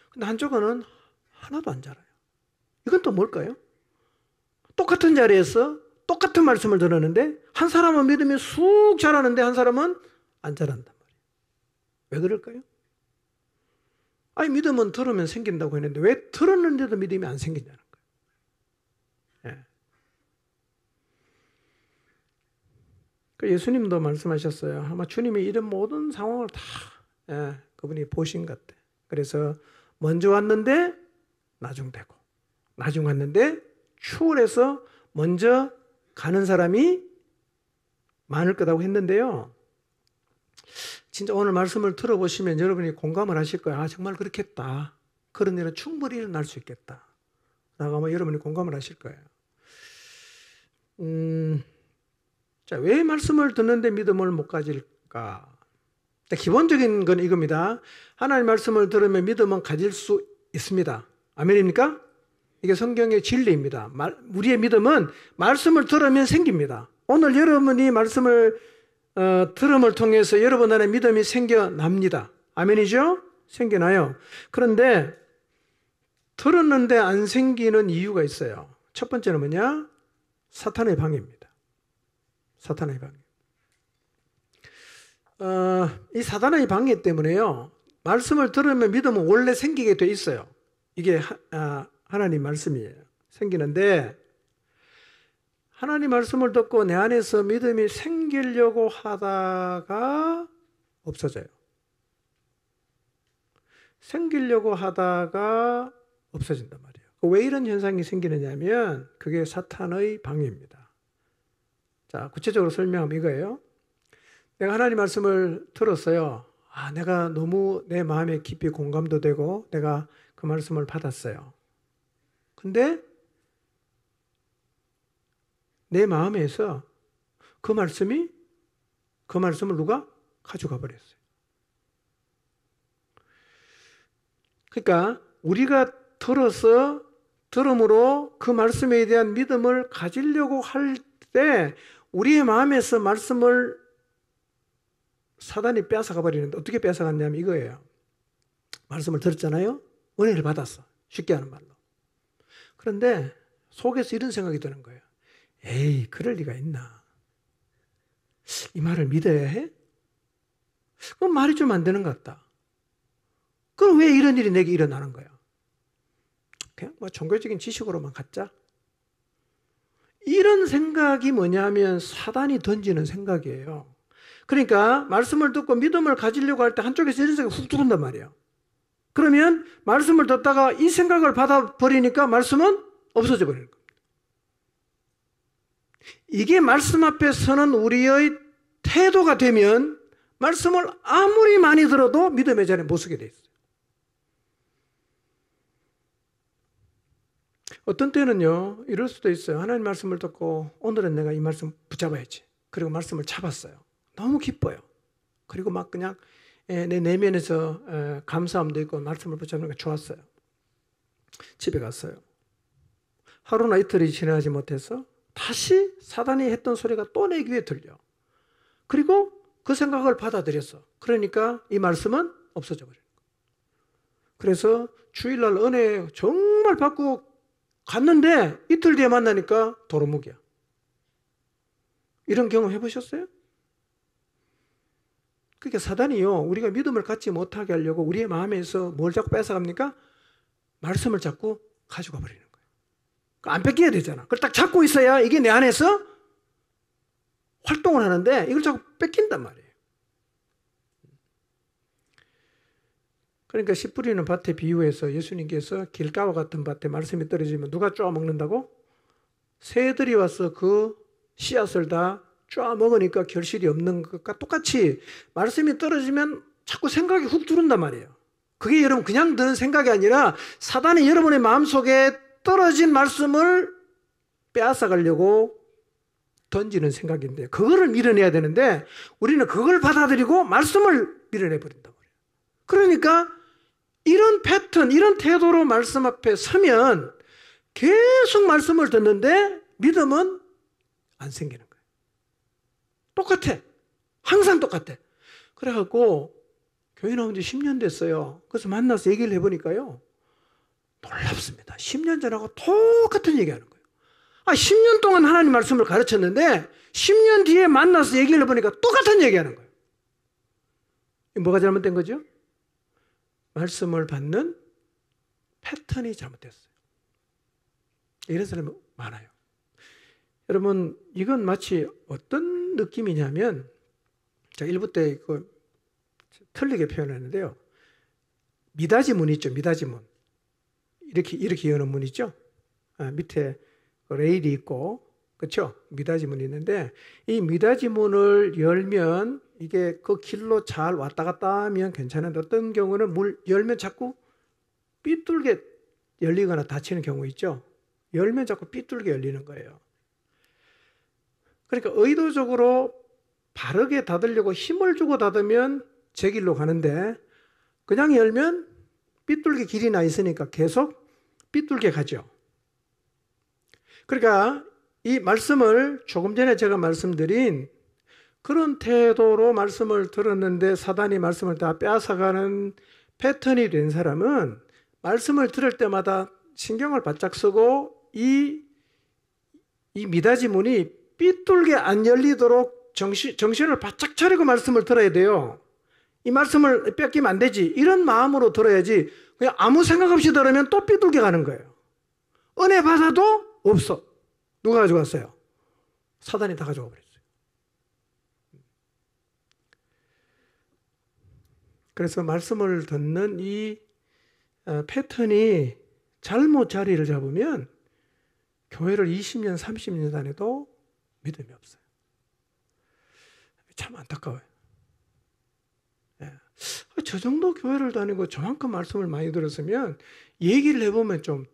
근데 한쪽은 하나도 안 자라요. 이건 또 뭘까요? 똑같은 자리에서 똑같은 말씀을 들었는데 한 사람은 믿음이 쑥 자라는데 한 사람은 안 자란단 말이에요. 왜 그럴까요? 아니, 믿음은 들으면 생긴다고 했는데 왜 들었는데도 믿음이 안 생기냐는 거예요. 예. 예수님도 말씀하셨어요. 아마 주님이 이런 모든 상황을 다 그분이 보신 것 같아요. 그래서 먼저 왔는데 나중 되고, 나중 왔는데 추월해서 먼저 가는 사람이 많을 거라고 했는데요. 진짜 오늘 말씀을 들어보시면 여러분이 공감을 하실 거예요. 아, 정말 그렇겠다. 그런 일은 충분히 일어날 수 있겠다. 라고 아마 여러분이 공감을 하실 거예요. 자, 왜 말씀을 듣는데 믿음을 못 가질까? 기본적인 건 이겁니다. 하나님 말씀을 들으면 믿음은 가질 수 있습니다. 아멘입니까? 이게 성경의 진리입니다. 우리의 믿음은 말씀을 들으면 생깁니다. 오늘 여러분이 말씀을 들음을 통해서 여러분 안에 믿음이 생겨납니다. 아멘이죠? 생겨나요. 그런데 들었는데 안 생기는 이유가 있어요. 첫 번째는 뭐냐? 사탄의 방해입니다. 사탄의 방해. 이 사탄의 방해 때문에요, 말씀을 들으면 믿음은 원래 생기게 돼 있어요. 이게 하나님 말씀이에요. 생기는데 하나님 말씀을 듣고 내 안에서 믿음이 생기려고 하다가 없어져요. 생기려고 하다가 없어진단 말이에요. 왜 이런 현상이 생기느냐면 그게 사탄의 방해입니다. 자, 구체적으로 설명하면 이거예요. 내가 하나님 말씀을 들었어요. 내가 너무 내 마음에 깊이 공감도 되고 내가 그 말씀을 받았어요. 근데 내 마음에서 그 말씀을 누가 가져가 버렸어요. 그러니까 우리가 들음으로 그 말씀에 대한 믿음을 가지려고 할 때 우리의 마음에서 말씀을 사단이 뺏어가 버리는데, 어떻게 뺏어갔냐면 이거예요. 말씀을 들었잖아요. 은혜를 받았어. 쉽게 하는 말로. 그런데 속에서 이런 생각이 드는 거예요. 에이, 그럴 리가 있나? 이 말을 믿어야 해? 그럼 말이 좀 안 되는 것 같다. 그럼 왜 이런 일이 내게 일어나는 거야? 그냥 종교적인 지식으로만 갖자. 이런 생각이 뭐냐면 사단이 던지는 생각이에요. 그러니까 말씀을 듣고 믿음을 가지려고 할 때 한쪽에서 이런 생각이 훅 들어온단 말이에요. 그러면 말씀을 듣다가 이 생각을 받아버리니까 말씀은 없어져 버리는 겁니다. 이게 말씀 앞에 서는 우리의 태도가 되면 말씀을 아무리 많이 들어도 믿음의 자리에 못 서게 돼 있어요. 어떤 때는요, 이럴 수도 있어요. 하나님 말씀을 듣고 오늘은 내가 이 말씀 붙잡아야지. 그리고 말씀을 잡았어요. 너무 기뻐요. 그리고 막 그냥 내 내면에서 감사함도 있고 말씀을 붙잡는 게 좋았어요. 집에 갔어요. 하루나 이틀이 지나지 못해서 다시 사단이 했던 소리가 또 내 귀에 들려. 그리고 그 생각을 받아들였어. 그러니까 이 말씀은 없어져 버려요. 그래서 주일날 은혜 정말 받고 갔는데 이틀 뒤에 만나니까 도루묵이야. 이런 경험 해보셨어요? 그러니까 사단이요, 우리가 믿음을 갖지 못하게 하려고 우리의 마음에서 뭘 자꾸 뺏어갑니까? 말씀을 자꾸 가져가 버리는 거예요. 안 뺏겨야 되잖아. 그걸 딱 잡고 있어야 이게 내 안에서 활동을 하는데 이걸 자꾸 뺏긴단 말이에요. 그러니까 씨 뿌리는 밭에 비유해서 예수님께서 길가와 같은 밭에 말씀이 떨어지면 누가 쪼아 먹는다고? 새들이 와서 그 씨앗을 다 쪼아 먹으니까 결실이 없는 것과 똑같이 말씀이 떨어지면 자꾸 생각이 훅 들어온단 말이에요. 그게 여러분 그냥 드는 생각이 아니라 사단이 여러분의 마음속에 떨어진 말씀을 빼앗아가려고 던지는 생각인데, 그거를 밀어내야 되는데 우리는 그걸 받아들이고 말씀을 밀어내버린단 말이에요. 그러니까 이런 패턴, 이런 태도로 말씀 앞에 서면 계속 말씀을 듣는데 믿음은 안 생기는 거예요. 똑같아. 항상 똑같아. 그래갖고 교회 나온 지 10년 됐어요. 그래서 만나서 얘기를 해보니까요, 놀랍습니다. 10년 전하고 똑같은 얘기하는 거예요. 10년 동안 하나님 말씀을 가르쳤는데 10년 뒤에 만나서 얘기를 해보니까 똑같은 얘기하는 거예요. 뭐가 잘못된 거죠? 말씀을 받는 패턴이 잘못됐어요. 이런 사람이 많아요. 여러분, 이건 마치 어떤 느낌이냐면, 제가 1부 때 틀리게 표현했는데요. 미닫이 문 있죠, 미닫이 문. 이렇게 여는 문 있죠. 밑에 레일이 있고, 그렇죠? 미닫이 문이 있는데, 이 미닫이 문을 열면 이게 그 길로 잘 왔다 갔다 하면 괜찮은데, 어떤 경우는 문 열면 자꾸 삐뚤게 열리거나 닫히는 경우 있죠. 열면 자꾸 삐뚤게 열리는 거예요. 그러니까 의도적으로 바르게 닫으려고 힘을 주고 닫으면 제 길로 가는데, 그냥 열면 삐뚤게 길이 나 있으니까 계속 삐뚤게 가죠. 그러니까 이 말씀을 조금 전에 제가 말씀드린 그런 태도로 말씀을 들었는데 사단이 말씀을 다 빼앗아가는 패턴이 된 사람은 말씀을 들을 때마다 신경을 바짝 쓰고 이 미닫이 문이 삐뚤게 안 열리도록 정신을 바짝 차리고 말씀을 들어야 돼요. 이 말씀을 뺏기면 안 되지. 이런 마음으로 들어야지. 그냥 아무 생각 없이 들으면 또 삐뚤게 가는 거예요. 은혜 받아도 없어. 누가 가져갔어요? 사단이 다 가져가 버렸어요. 그래서 말씀을 듣는 이 패턴이 잘못 자리를 잡으면 교회를 20년, 30년 다녀도 믿음이 없어요. 참 안타까워요. 예. 저 정도 교회를 다니고 저만큼 말씀을 많이 들었으면 얘기를 해보면 좀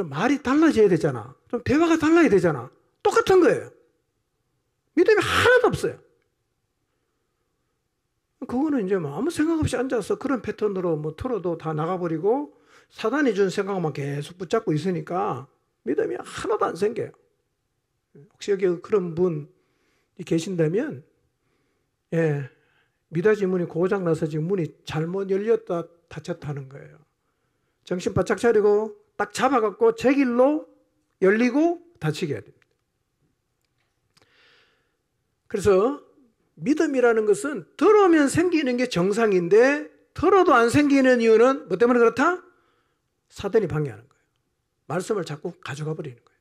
말이 달라져야 되잖아. 좀 대화가 달라야 되잖아. 똑같은 거예요. 믿음이 하나도 없어요. 그거는 이제 뭐 아무 생각 없이 앉아서 그런 패턴으로 뭐 틀어도 다 나가버리고 사단이 준 생각만 계속 붙잡고 있으니까 믿음이 하나도 안 생겨요. 혹시 여기 그런 분이 계신다면, 예, 미닫이 문이 고장나서 지금 문이 잘못 열렸다 닫혔다 하는 거예요. 정신 바짝 차리고 딱 잡아갖고 제 길로 열리고 닫히게 해야 됩니다. 그래서 믿음이라는 것은 들어오면 생기는 게 정상인데 들어도 안 생기는 이유는 뭐 때문에 그렇다? 사단이 방해하는 거예요. 말씀을 자꾸 가져가 버리는 거예요.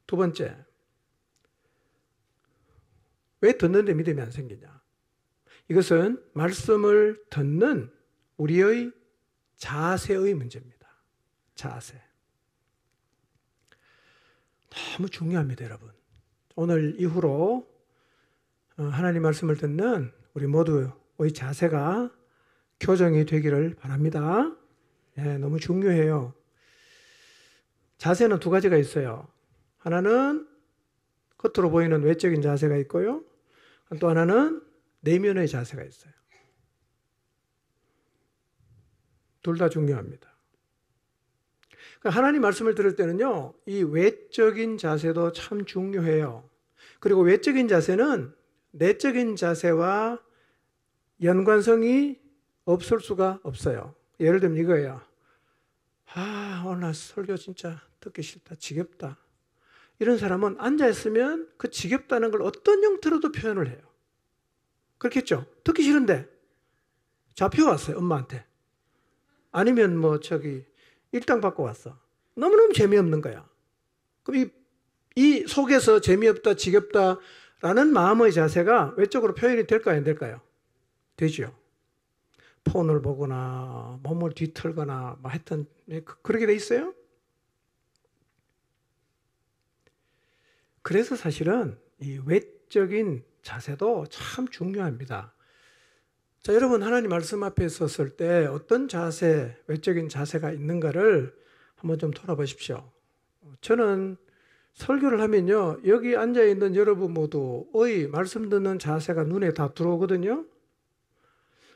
두 번째, 왜 듣는데 믿음이 안 생기냐? 이것은 말씀을 듣는 우리의 자세의 문제입니다. 자세. 너무 중요합니다, 여러분. 오늘 이후로 하나님 말씀을 듣는 우리 모두의 자세가 교정이 되기를 바랍니다. 예, 너무 중요해요. 자세는 두 가지가 있어요. 하나는 겉으로 보이는 외적인 자세가 있고요. 또 하나는 내면의 자세가 있어요. 둘 다 중요합니다. 하나님 말씀을 들을 때는요, 이 외적인 자세도 참 중요해요. 그리고 외적인 자세는 내적인 자세와 연관성이 없을 수가 없어요. 예를 들면 이거예요. 오늘 설교 진짜 듣기 싫다, 지겹다. 이런 사람은 앉아있으면 그 지겹다는 걸 어떤 형태로도 표현을 해요. 그렇겠죠? 듣기 싫은데 잡혀왔어요, 엄마한테. 아니면 일당 받고 왔어. 너무너무 재미없는 거야. 그럼 이 속에서 재미없다, 지겹다라는 마음의 자세가 외적으로 표현이 될까요, 안 될까요? 되죠. 폰을 보거나 몸을 뒤틀거나 하여튼 그렇게 돼 있어요. 그래서 사실은 이 외적인 자세도 참 중요합니다. 자, 여러분 하나님 말씀 앞에 섰을 때 어떤 자세, 외적인 자세가 있는가를 한번 좀 돌아보십시오. 저는 설교를 하면요, 여기 앉아있는 여러분 모두의 말씀 듣는 자세가 눈에 다 들어오거든요.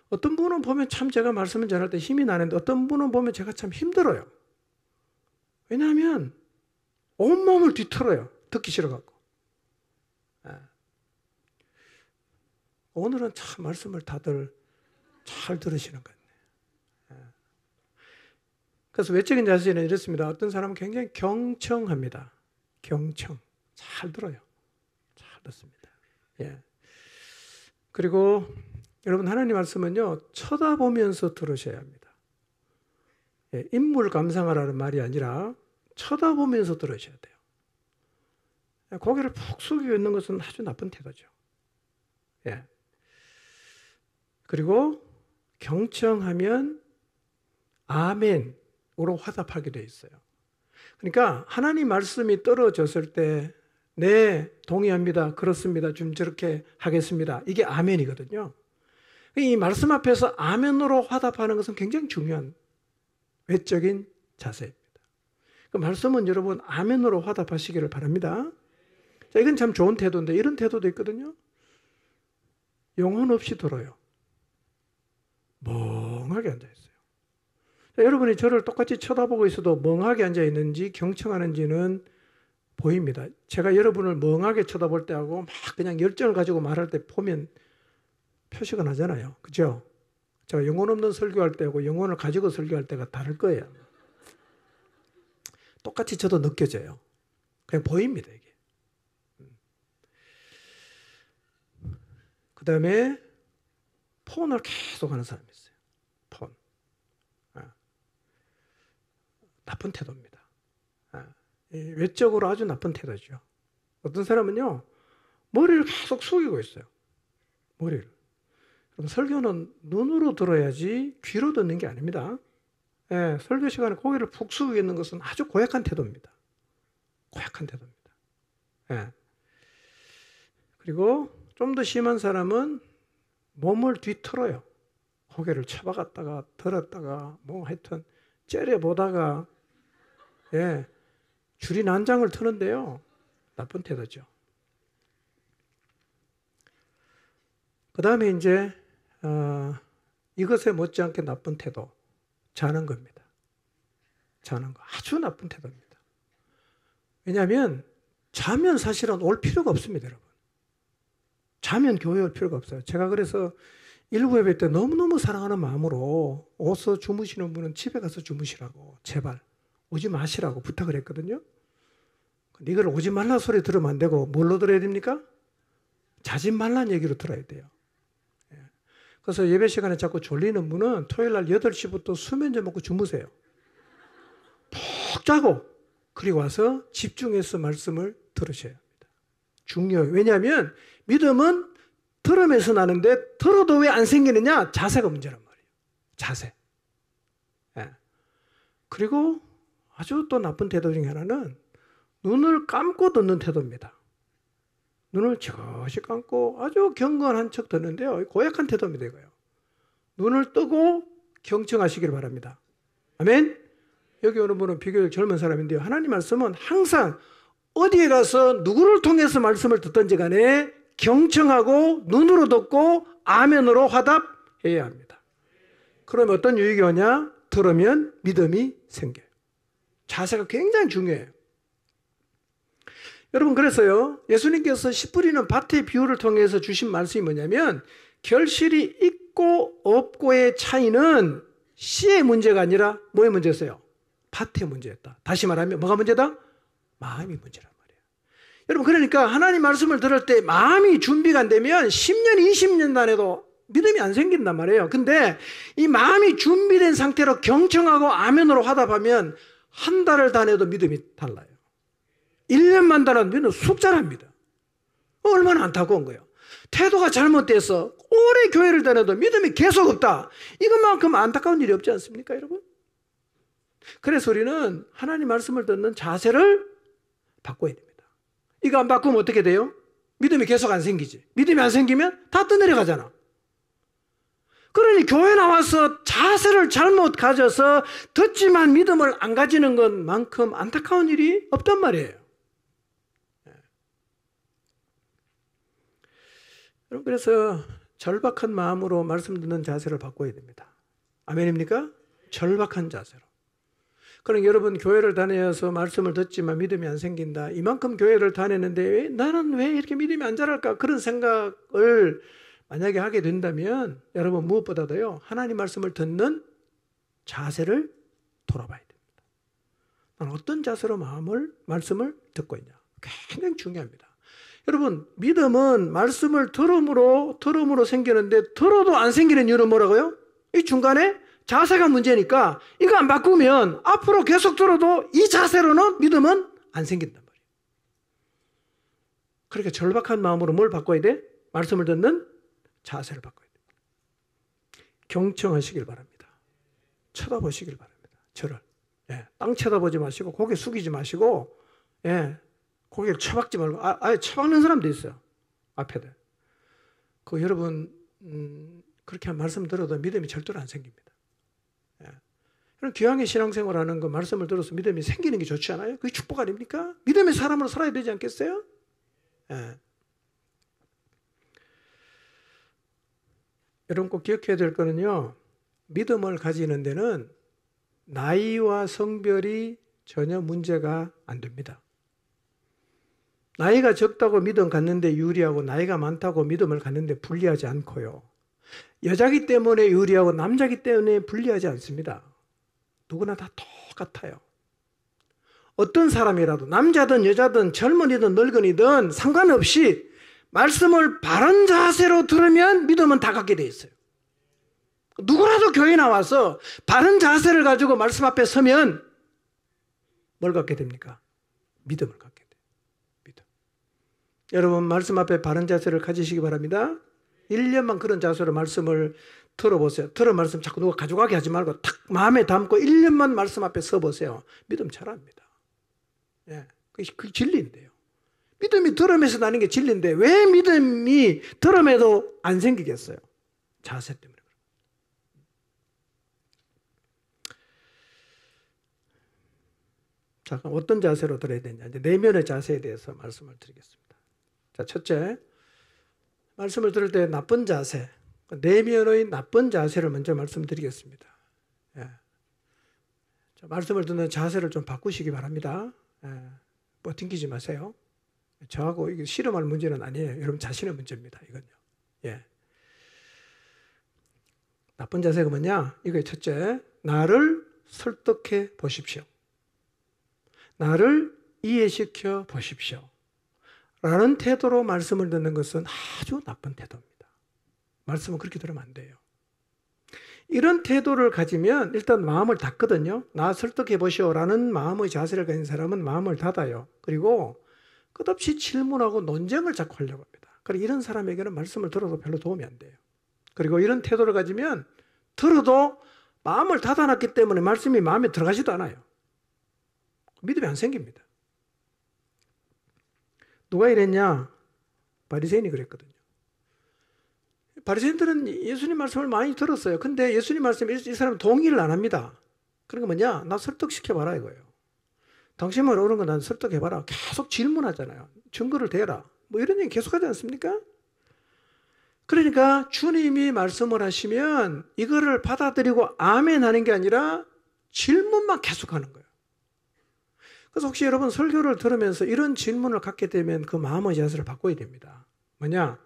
어떤 분은 보면 참 제가 말씀을 전할 때 힘이 나는데 어떤 분은 보면 제가 참 힘들어요. 왜냐하면 온몸을 뒤틀어요. 듣기 싫어갖고. 오늘은 참 말씀을 다들 잘 들으시는 것 같네요. 그래서 외적인 자세는 이렇습니다. 어떤 사람은 굉장히 경청합니다. 경청. 잘 들어요. 잘 듣습니다. 예. 그리고 여러분 하나님 말씀은요, 쳐다보면서 들으셔야 합니다. 예, 인물 감상하라는 말이 아니라 쳐다보면서 들으셔야 돼요. 고개를 푹 숙이고 있는 것은 아주 나쁜 태도죠. 예. 그리고 경청하면 아멘으로 화답하게 되어 있어요. 그러니까 하나님 말씀이 떨어졌을 때 네, 동의합니다. 그렇습니다. 좀 저렇게 하겠습니다. 이게 아멘이거든요. 이 말씀 앞에서 아멘으로 화답하는 것은 굉장히 중요한 외적인 자세입니다. 그 말씀은 여러분 아멘으로 화답하시기를 바랍니다. 자, 이건 참 좋은 태도인데 이런 태도도 있거든요. 영혼 없이 들어요. 멍하게 앉아있어요. 자, 여러분이 저를 똑같이 쳐다보고 있어도 멍하게 앉아있는지 경청하는지는 보입니다. 제가 여러분을 멍하게 쳐다볼 때하고 막 그냥 열정을 가지고 말할 때 보면 표시가 나잖아요. 그죠? 제가 영혼 없는 설교할 때하고 영혼을 가지고 설교할 때가 다를 거예요. 똑같이 저도 느껴져요. 그냥 보입니다, 이게. 그 다음에 폰을 계속 하는 사람이 있어요. 폰. 나쁜 태도입니다. 외적으로 아주 나쁜 태도죠. 어떤 사람은요, 머리를 계속 숙이고 있어요. 머리를. 설교는 눈으로 들어야지 귀로 듣는 게 아닙니다. 예, 설교 시간에 고개를 푹 숙이고 있는 것은 아주 고약한 태도입니다. 고약한 태도입니다. 예. 그리고 좀 더 심한 사람은 몸을 뒤틀어요. 고개를 쳐박았다가 들었다가 뭐 하여튼 째려보다가 예, 줄이 난장을 트는데요. 나쁜 태도죠. 그 다음에 이제 이것에 못지않게 나쁜 태도, 자는 겁니다. 자는 거 아주 나쁜 태도입니다. 왜냐하면 자면 사실은 올 필요가 없습니다, 여러분. 자면 교회 올 필요가 없어요. 제가 그래서 일부 예배 때 너무너무 사랑하는 마음으로 어서 주무시는 분은 집에 가서 주무시라고 제발 오지 마시라고 부탁을 했거든요. 근데 이걸 오지 말라 소리 들으면 안 되고 뭘로 들어야 됩니까? 자지 말라는 얘기로 들어야 돼요. 그래서 예배 시간에 자꾸 졸리는 분은 토요일 날 8시부터 수면 좀 먹고 주무세요. 푹 자고 그리고 와서 집중해서 말씀을 들으셔야 합니다. 중요해요. 왜냐하면 믿음은 들으면서 나는데 들어도 왜 안 생기느냐? 자세가 문제란 말이에요. 자세. 예. 그리고 아주 또 나쁜 태도 중에 하나는 눈을 감고 듣는 태도입니다. 눈을 지그시 감고 아주 경건한 척 듣는데요. 고약한 태도입니다, 이거요. 눈을 뜨고 경청하시길 바랍니다. 아멘? 여기 오는 분은 비교적 젊은 사람인데요. 하나님 말씀은 항상 어디에 가서 누구를 통해서 말씀을 듣든지 간에 경청하고 눈으로 듣고 아멘으로 화답해야 합니다. 그러면 어떤 유익이 오냐? 들으면 믿음이 생겨요. 자세가 굉장히 중요해요. 여러분 그래서요. 예수님께서 씨 뿌리는 밭의 비유를 통해서 주신 말씀이 뭐냐면 결실이 있고 없고의 차이는 씨의 문제가 아니라 뭐의 문제였어요? 밭의 문제였다. 다시 말하면 뭐가 문제다? 마음이 문제란 말이에요. 여러분 그러니까 하나님 말씀을 들을 때 마음이 준비가 안 되면 10년, 20년 단에도 믿음이 안 생긴단 말이에요. 근데 이 마음이 준비된 상태로 경청하고 아멘으로 화답하면 한 달을 다녀도 믿음이 달라요. 1년만 다녀도 믿음은 숙달합니다. 얼마나 안타까운 거예요. 태도가 잘못돼서 오래 교회를 다녀도 믿음이 계속 없다. 이것만큼 안타까운 일이 없지 않습니까, 여러분? 그래서 우리는 하나님 말씀을 듣는 자세를 바꿔야 됩니다. 이거 안 바꾸면 어떻게 돼요? 믿음이 계속 안 생기지. 믿음이 안 생기면 다 떠내려가잖아. 그러니 교회 나와서 자세를 잘못 가져서 듣지만 믿음을 안 가지는 것만큼 안타까운 일이 없단 말이에요. 여러분 그래서 절박한 마음으로 말씀 듣는 자세를 바꿔야 됩니다. 아멘입니까? 절박한 자세로. 그럼 여러분 교회를 다녀서 말씀을 듣지만 믿음이 안 생긴다. 이만큼 교회를 다녔는데 나는 왜 이렇게 믿음이 안 자랄까? 그런 생각을 만약에 하게 된다면 여러분 무엇보다도요. 하나님 말씀을 듣는 자세를 돌아봐야 됩니다. 나는 어떤 자세로 말씀을 듣고 있냐. 굉장히 중요합니다. 여러분 믿음은 말씀을 들음으로 생기는데 들어도 안 생기는 이유는 뭐라고요? 이 중간에 자세가 문제니까 이거 안 바꾸면 앞으로 계속 들어도 이 자세로는 믿음은 안 생긴단 말이에요. 그러니까 절박한 마음으로 뭘 바꿔야 돼? 말씀을 듣는 자세를 바꿔야 됩니다. 경청하시길 바랍니다. 쳐다보시길 바랍니다. 저를. 땅 쳐다보지 마시고 고개 숙이지 마시고 고개를 쳐박지 말고 아예 쳐박는 사람도 있어요. 앞에들. 그 여러분 그렇게 한 말씀 들어도 믿음이 절대로 안 생깁니다. 그럼 기왕에 신앙생활하는 거 말씀을 들어서 믿음이 생기는 게 좋지 않아요? 그게 축복 아닙니까? 믿음의 사람으로 살아야 되지 않겠어요? 여러분 꼭 기억해야 될 거는요. 믿음을 가지는 데는 나이와 성별이 전혀 문제가 안 됩니다. 나이가 적다고 믿음 갖는데 유리하고 나이가 많다고 믿음을 갖는데 불리하지 않고요. 여자기 때문에 유리하고 남자기 때문에 불리하지 않습니다. 누구나 다 똑같아요. 어떤 사람이라도 남자든 여자든 젊은이든 늙은이든 상관없이 말씀을 바른 자세로 들으면 믿음은 다 갖게 돼 있어요. 누구라도 교회 나와서 바른 자세를 가지고 말씀 앞에 서면 뭘 갖게 됩니까? 믿음을 갖게 돼요. 믿음. 여러분 말씀 앞에 바른 자세를 가지시기 바랍니다. 1년만 그런 자세로 말씀을 들어보세요. 들은 말씀 자꾸 누가 가져가게 하지 말고 탁 마음에 담고 1년만 말씀 앞에 서보세요. 믿음 잘합니다. 예, 그게 진리인데요. 믿음이 들음에서 나는 게 진리인데 왜 믿음이 들음에도 안 생기겠어요? 자세 때문에. 자, 그럼 어떤 자세로 들어야 되냐? 이제 내면의 자세에 대해서 말씀을 드리겠습니다. 자, 첫째, 말씀을 들을 때 나쁜 자세, 내면의 나쁜 자세를 먼저 말씀드리겠습니다. 예. 자, 말씀을 듣는 자세를 좀 바꾸시기 바랍니다. 예. 뭐 튕기지 마세요. 저하고 이게 실험할 문제는 아니에요. 여러분 자신의 문제입니다. 이건요. 예. 나쁜 자세가 뭐냐? 이거의 첫째, 나를 설득해 보십시오. 나를 이해시켜 보십시오. 라는 태도로 말씀을 듣는 것은 아주 나쁜 태도입니다. 말씀은 그렇게 들으면 안 돼요. 이런 태도를 가지면 일단 마음을 닫거든요. 나 설득해 보시오 라는 마음의 자세를 가진 사람은 마음을 닫아요. 그리고 끝없이 질문하고 논쟁을 자꾸 하려고 합니다. 그리고 이런 사람에게는 말씀을 들어도 별로 도움이 안 돼요. 그리고 이런 태도를 가지면 들어도 마음을 닫아놨기 때문에 말씀이 마음에 들어가지도 않아요. 믿음이 안 생깁니다. 누가 이랬냐? 바리새인이 그랬거든요. 바리새인들은 예수님 말씀을 많이 들었어요. 근데 예수님 말씀에 이 사람은 동의를 안 합니다. 그러니까 뭐냐? 나 설득시켜봐라 이거예요. 당신 말 옳은 거 난 설득해봐라. 계속 질문하잖아요. 증거를 대라. 뭐 이런 얘기 계속하지 않습니까? 그러니까 주님이 말씀을 하시면 이거를 받아들이고 아멘 하는 게 아니라 질문만 계속하는 거예요. 그래서 혹시 여러분 설교를 들으면서 이런 질문을 갖게 되면 그 마음의 자세를 바꿔야 됩니다. 뭐냐?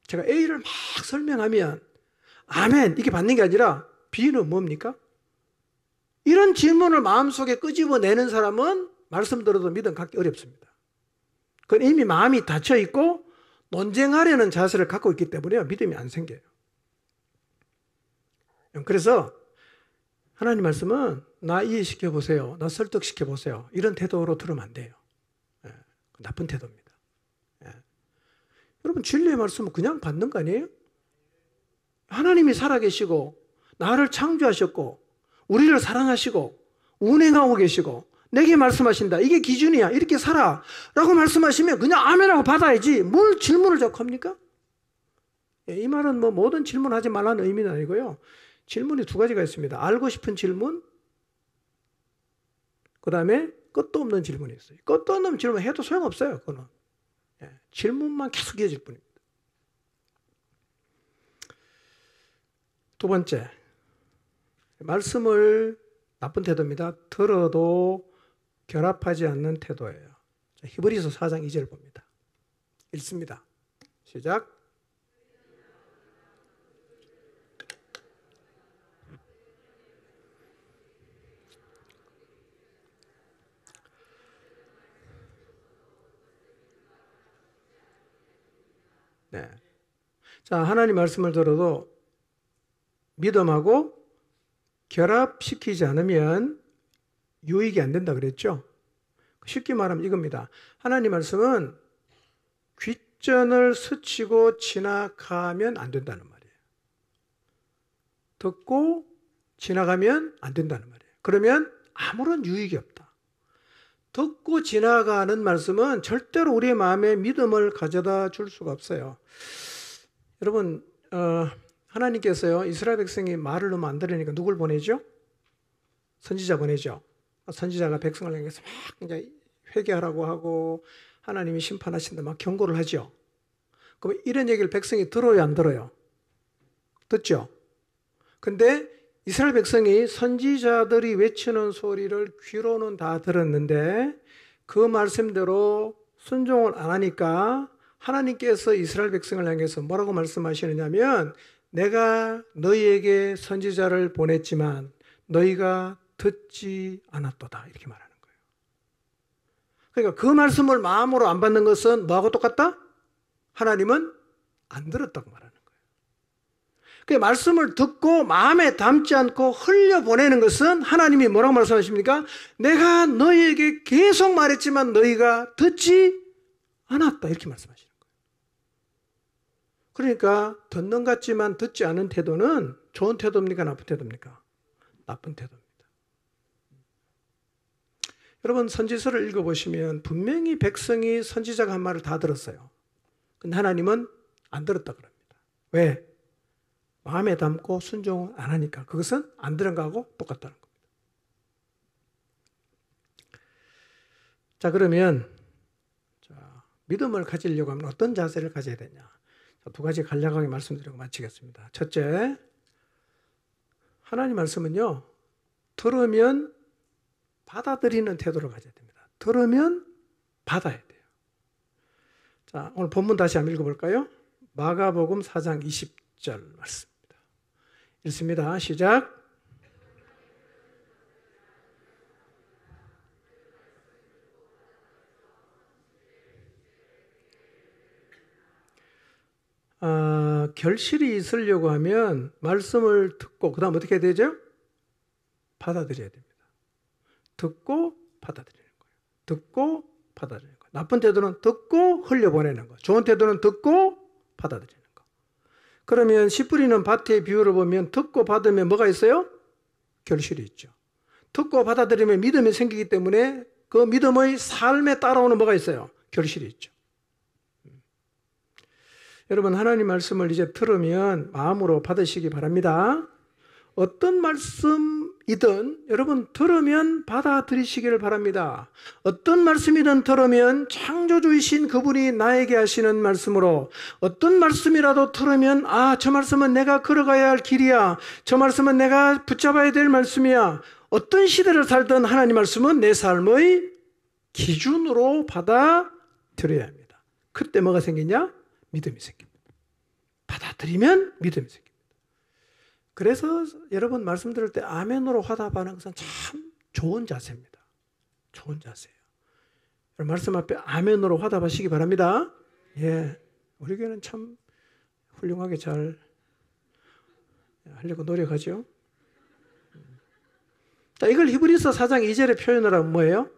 제가 A를 막 설명하면 아멘 이게 받는 게 아니라 B는 뭡니까? 이런 질문을 마음속에 끄집어내는 사람은 말씀 들어도 믿음 갖기 어렵습니다. 그건 이미 마음이 닫혀 있고 논쟁하려는 자세를 갖고 있기 때문에 믿음이 안 생겨요. 그래서 하나님 말씀은 나 이해시켜 보세요. 나 설득시켜 보세요. 이런 태도로 들으면 안 돼요. 예, 나쁜 태도입니다. 예. 여러분 진리의 말씀은 그냥 받는 거 아니에요? 하나님이 살아계시고 나를 창조하셨고 우리를 사랑하시고 운행하고 계시고 내게 말씀하신다. 이게 기준이야. 이렇게 살아. 라고 말씀하시면 그냥 아멘하고 받아야지. 뭘 질문을 자꾸 합니까? 예, 이 말은 뭐 모든 질문하지 말라는 의미는 아니고요. 질문이 두 가지가 있습니다. 알고 싶은 질문, 그 다음에 끝도 없는 질문이 있어요. 끝도 없는 질문 해도 소용없어요. 그거는. 예, 질문만 계속 이어질 뿐입니다. 두 번째, 말씀을 나쁜 태도입니다. 들어도 결합하지 않는 태도예요. 자, 히브리서 4장 2절 봅니다. 읽습니다. 시작. 네. 자, 하나님 말씀을 들어도 믿음하고 결합시키지 않으면 유익이 안 된다 그랬죠? 쉽게 말하면 이겁니다. 하나님 말씀은 귓전을 스치고 지나가면 안 된다는 말이에요. 듣고 지나가면 안 된다는 말이에요. 그러면 아무런 유익이 없다. 듣고 지나가는 말씀은 절대로 우리의 마음에 믿음을 가져다 줄 수가 없어요. 여러분, 하나님께서요, 이스라엘 백성이 말을 너무 안 들으니까 누굴 보내죠? 선지자 보내죠. 선지자가 백성을 향해서 막 이제 회개하라고 하고 하나님이 심판하신다 막 경고를 하죠. 그럼 이런 얘기를 백성이 들어요, 안 들어요? 듣죠? 근데 이스라엘 백성이 선지자들이 외치는 소리를 귀로는 다 들었는데 그 말씀대로 순종을 안 하니까 하나님께서 이스라엘 백성을 향해서 뭐라고 말씀하시느냐면 내가 너희에게 선지자를 보냈지만 너희가 듣지 않았도다 이렇게 말하는 거예요. 그러니까 그 말씀을 마음으로 안 받는 것은 뭐하고 똑같다? 하나님은 안 들었다고 말하는 거예요. 그 말씀을 듣고 마음에 담지 않고 흘려보내는 것은 하나님이 뭐라고 말씀하십니까? 내가 너희에게 계속 말했지만 너희가 듣지 않았다 이렇게 말씀하시는 거예요. 그러니까 듣는 것 같지만 듣지 않은 태도는 좋은 태도입니까? 나쁜 태도입니까? 나쁜 태도입니다. 여러분 선지서를 읽어보시면 분명히 백성이 선지자가 한 말을 다 들었어요. 근데 하나님은 안 들었다 그럽니다. 왜? 마음에 담고 순종을 안 하니까. 그것은 안 들은 거하고 똑같다는 겁니다. 자, 그러면 믿음을 가지려고 하면 어떤 자세를 가져야 되냐? 두 가지 간략하게 말씀드리고 마치겠습니다. 첫째, 하나님 말씀은요, 들으면 받아들이는 태도를 가져야 됩니다. 들으면 받아야 돼요. 자, 오늘 본문 다시 한번 읽어볼까요? 마가복음 4장 20절 말씀입니다. 읽습니다. 시작. 결실이 있으려고 하면 말씀을 듣고 그 다음 어떻게 해야 되죠? 받아들여야 됩니다. 듣고 받아들이는 거예요. 듣고 받아들이는 거예요. 나쁜 태도는 듣고 흘려보내는 거. 좋은 태도는 듣고 받아들이는 거. 그러면 씨 뿌리는 밭의 비유를 보면 듣고 받으면 뭐가 있어요? 결실이 있죠. 듣고 받아들이면 믿음이 생기기 때문에 그 믿음의 삶에 따라오는 뭐가 있어요? 결실이 있죠. 여러분 하나님 말씀을 이제 들으면 마음으로 받으시기 바랍니다. 어떤 말씀이든 여러분 들으면 받아들이시기를 바랍니다. 어떤 말씀이든 들으면 창조주이신 그분이 나에게 하시는 말씀으로 어떤 말씀이라도 들으면 저 말씀은 내가 걸어가야 할 길이야. 저 말씀은 내가 붙잡아야 될 말씀이야. 어떤 시대를 살던 하나님 말씀은 내 삶의 기준으로 받아들여야 합니다. 그때 뭐가 생기냐? 믿음이 생깁니다. 받아들이면 믿음이 생깁니다. 그래서 여러분 말씀 들을 때 아멘으로 화답하는 것은 참 좋은 자세입니다. 좋은 자세예요. 여러분 말씀 앞에 아멘으로 화답하시기 바랍니다. 예, 우리 교회는 참 훌륭하게 잘 하려고 노력하죠. 자, 이걸 히브리서 4장 2절에 표현을 하면 뭐예요?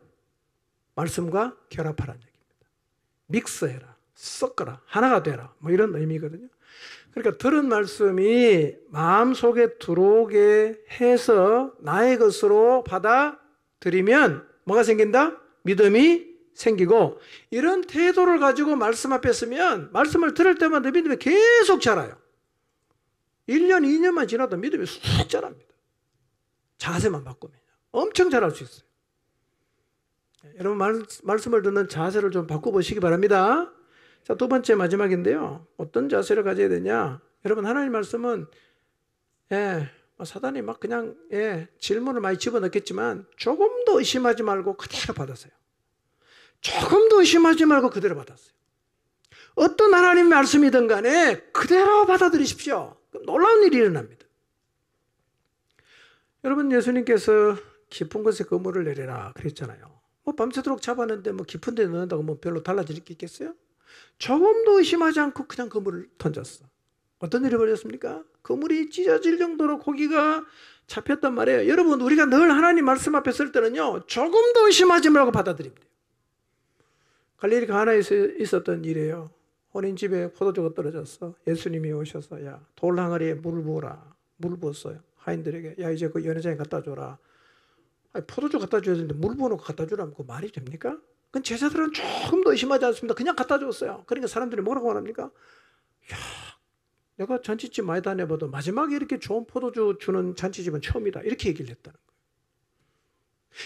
말씀과 결합하라는 얘기입니다. 믹스해라, 섞어라, 하나가 되라, 뭐 이런 의미거든요. 그러니까 들은 말씀이 마음속에 들어오게 해서 나의 것으로 받아들이면 뭐가 생긴다? 믿음이 생기고, 이런 태도를 가지고 말씀 앞에 서면 말씀을 들을 때마다 믿음이 계속 자라요. 1년, 2년만 지나도 믿음이 쑥 자랍니다. 자세만 바꾸면 엄청 자랄 수 있어요. 여러분 말씀을 듣는 자세를 좀 바꿔보시기 바랍니다. 자, 두 번째 마지막인데요. 어떤 자세를 가져야 되냐? 여러분 하나님 말씀은 사단이 막 그냥 질문을 많이 집어넣겠지만 조금도 의심하지 말고 그대로 받았어요. 조금도 의심하지 말고 그대로 받았어요. 어떤 하나님 말씀이든 간에 그대로 받아들이십시오. 그럼 놀라운 일이 일어납니다. 여러분 예수님께서 깊은 곳에 그물을 내려라 그랬잖아요. 뭐 밤새도록 잡았는데 뭐 깊은 데 넣는다고 뭐 별로 달라질 게 있겠어요? 조금도 의심하지 않고 그냥 그물을 던졌어. 어떤 일이 벌어졌습니까? 그물이 찢어질 정도로 고기가 잡혔단 말이에요. 여러분 우리가 늘 하나님 말씀 앞에 설 때는요 조금도 의심하지 말고 받아들입니다. 갈릴리 가나에 있었던 일이에요. 혼인집에 포도주가 떨어졌어. 예수님이 오셔서 야 돌 항아리에 물을 부어라. 물을 부었어요. 하인들에게 야 이제 그 연회장에 갖다 줘라. 아니, 포도주 갖다 줘야 되는데 물 부어놓고 갖다 주라면 그 말이 됩니까? 그 제자들은 조금도 의심하지 않습니다. 그냥 갖다 줬어요. 그러니까 사람들이 뭐라고 말합니까? 야, 내가 잔치집 많이 다녀봐도 마지막에 이렇게 좋은 포도주 주는 잔치집은 처음이다. 이렇게 얘기를 했다는 거예요.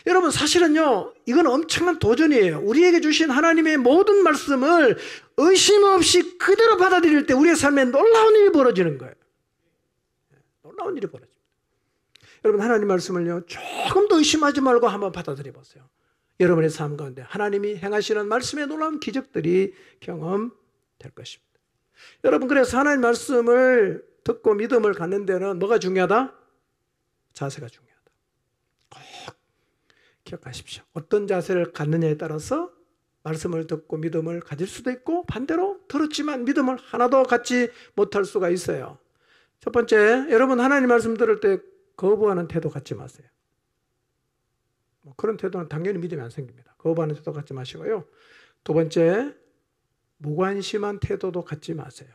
여러분 사실은요 이건 엄청난 도전이에요. 우리에게 주신 하나님의 모든 말씀을 의심 없이 그대로 받아들일 때 우리의 삶에 놀라운 일이 벌어지는 거예요. 놀라운 일이 벌어집니다. 여러분 하나님 말씀을요 조금도 의심하지 말고 한번 받아들여 보세요. 여러분의 삶 가운데 하나님이 행하시는 말씀의 놀라운 기적들이 경험될 것입니다. 여러분 그래서 하나님 말씀을 듣고 믿음을 갖는 데는 뭐가 중요하다? 자세가 중요하다. 꼭 기억하십시오. 어떤 자세를 갖느냐에 따라서 말씀을 듣고 믿음을 가질 수도 있고 반대로 들었지만 믿음을 하나도 갖지 못할 수가 있어요. 첫 번째, 여러분 하나님 말씀 들을 때 거부하는 태도 갖지 마세요. 그런 태도는 당연히 믿음이 안 생깁니다. 거부하는 태도 갖지 마시고요. 두 번째, 무관심한 태도도 갖지 마세요.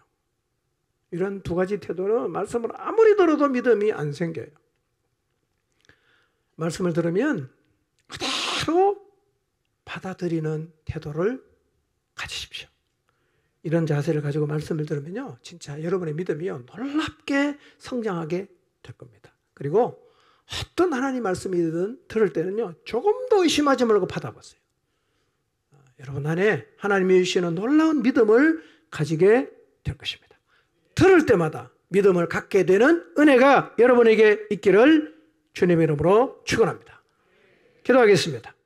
이런 두 가지 태도는 말씀을 아무리 들어도 믿음이 안 생겨요. 말씀을 들으면 그대로 받아들이는 태도를 가지십시오. 이런 자세를 가지고 말씀을 들으면요, 진짜 여러분의 믿음이요, 놀랍게 성장하게 될 겁니다. 그리고 어떤 하나님 말씀이든 들을 때는요, 조금도 의심하지 말고 받아보세요. 여러분 안에 하나님이 주시는 놀라운 믿음을 가지게 될 것입니다. 들을 때마다 믿음을 갖게 되는 은혜가 여러분에게 있기를 주님의 이름으로 축원합니다. 기도하겠습니다.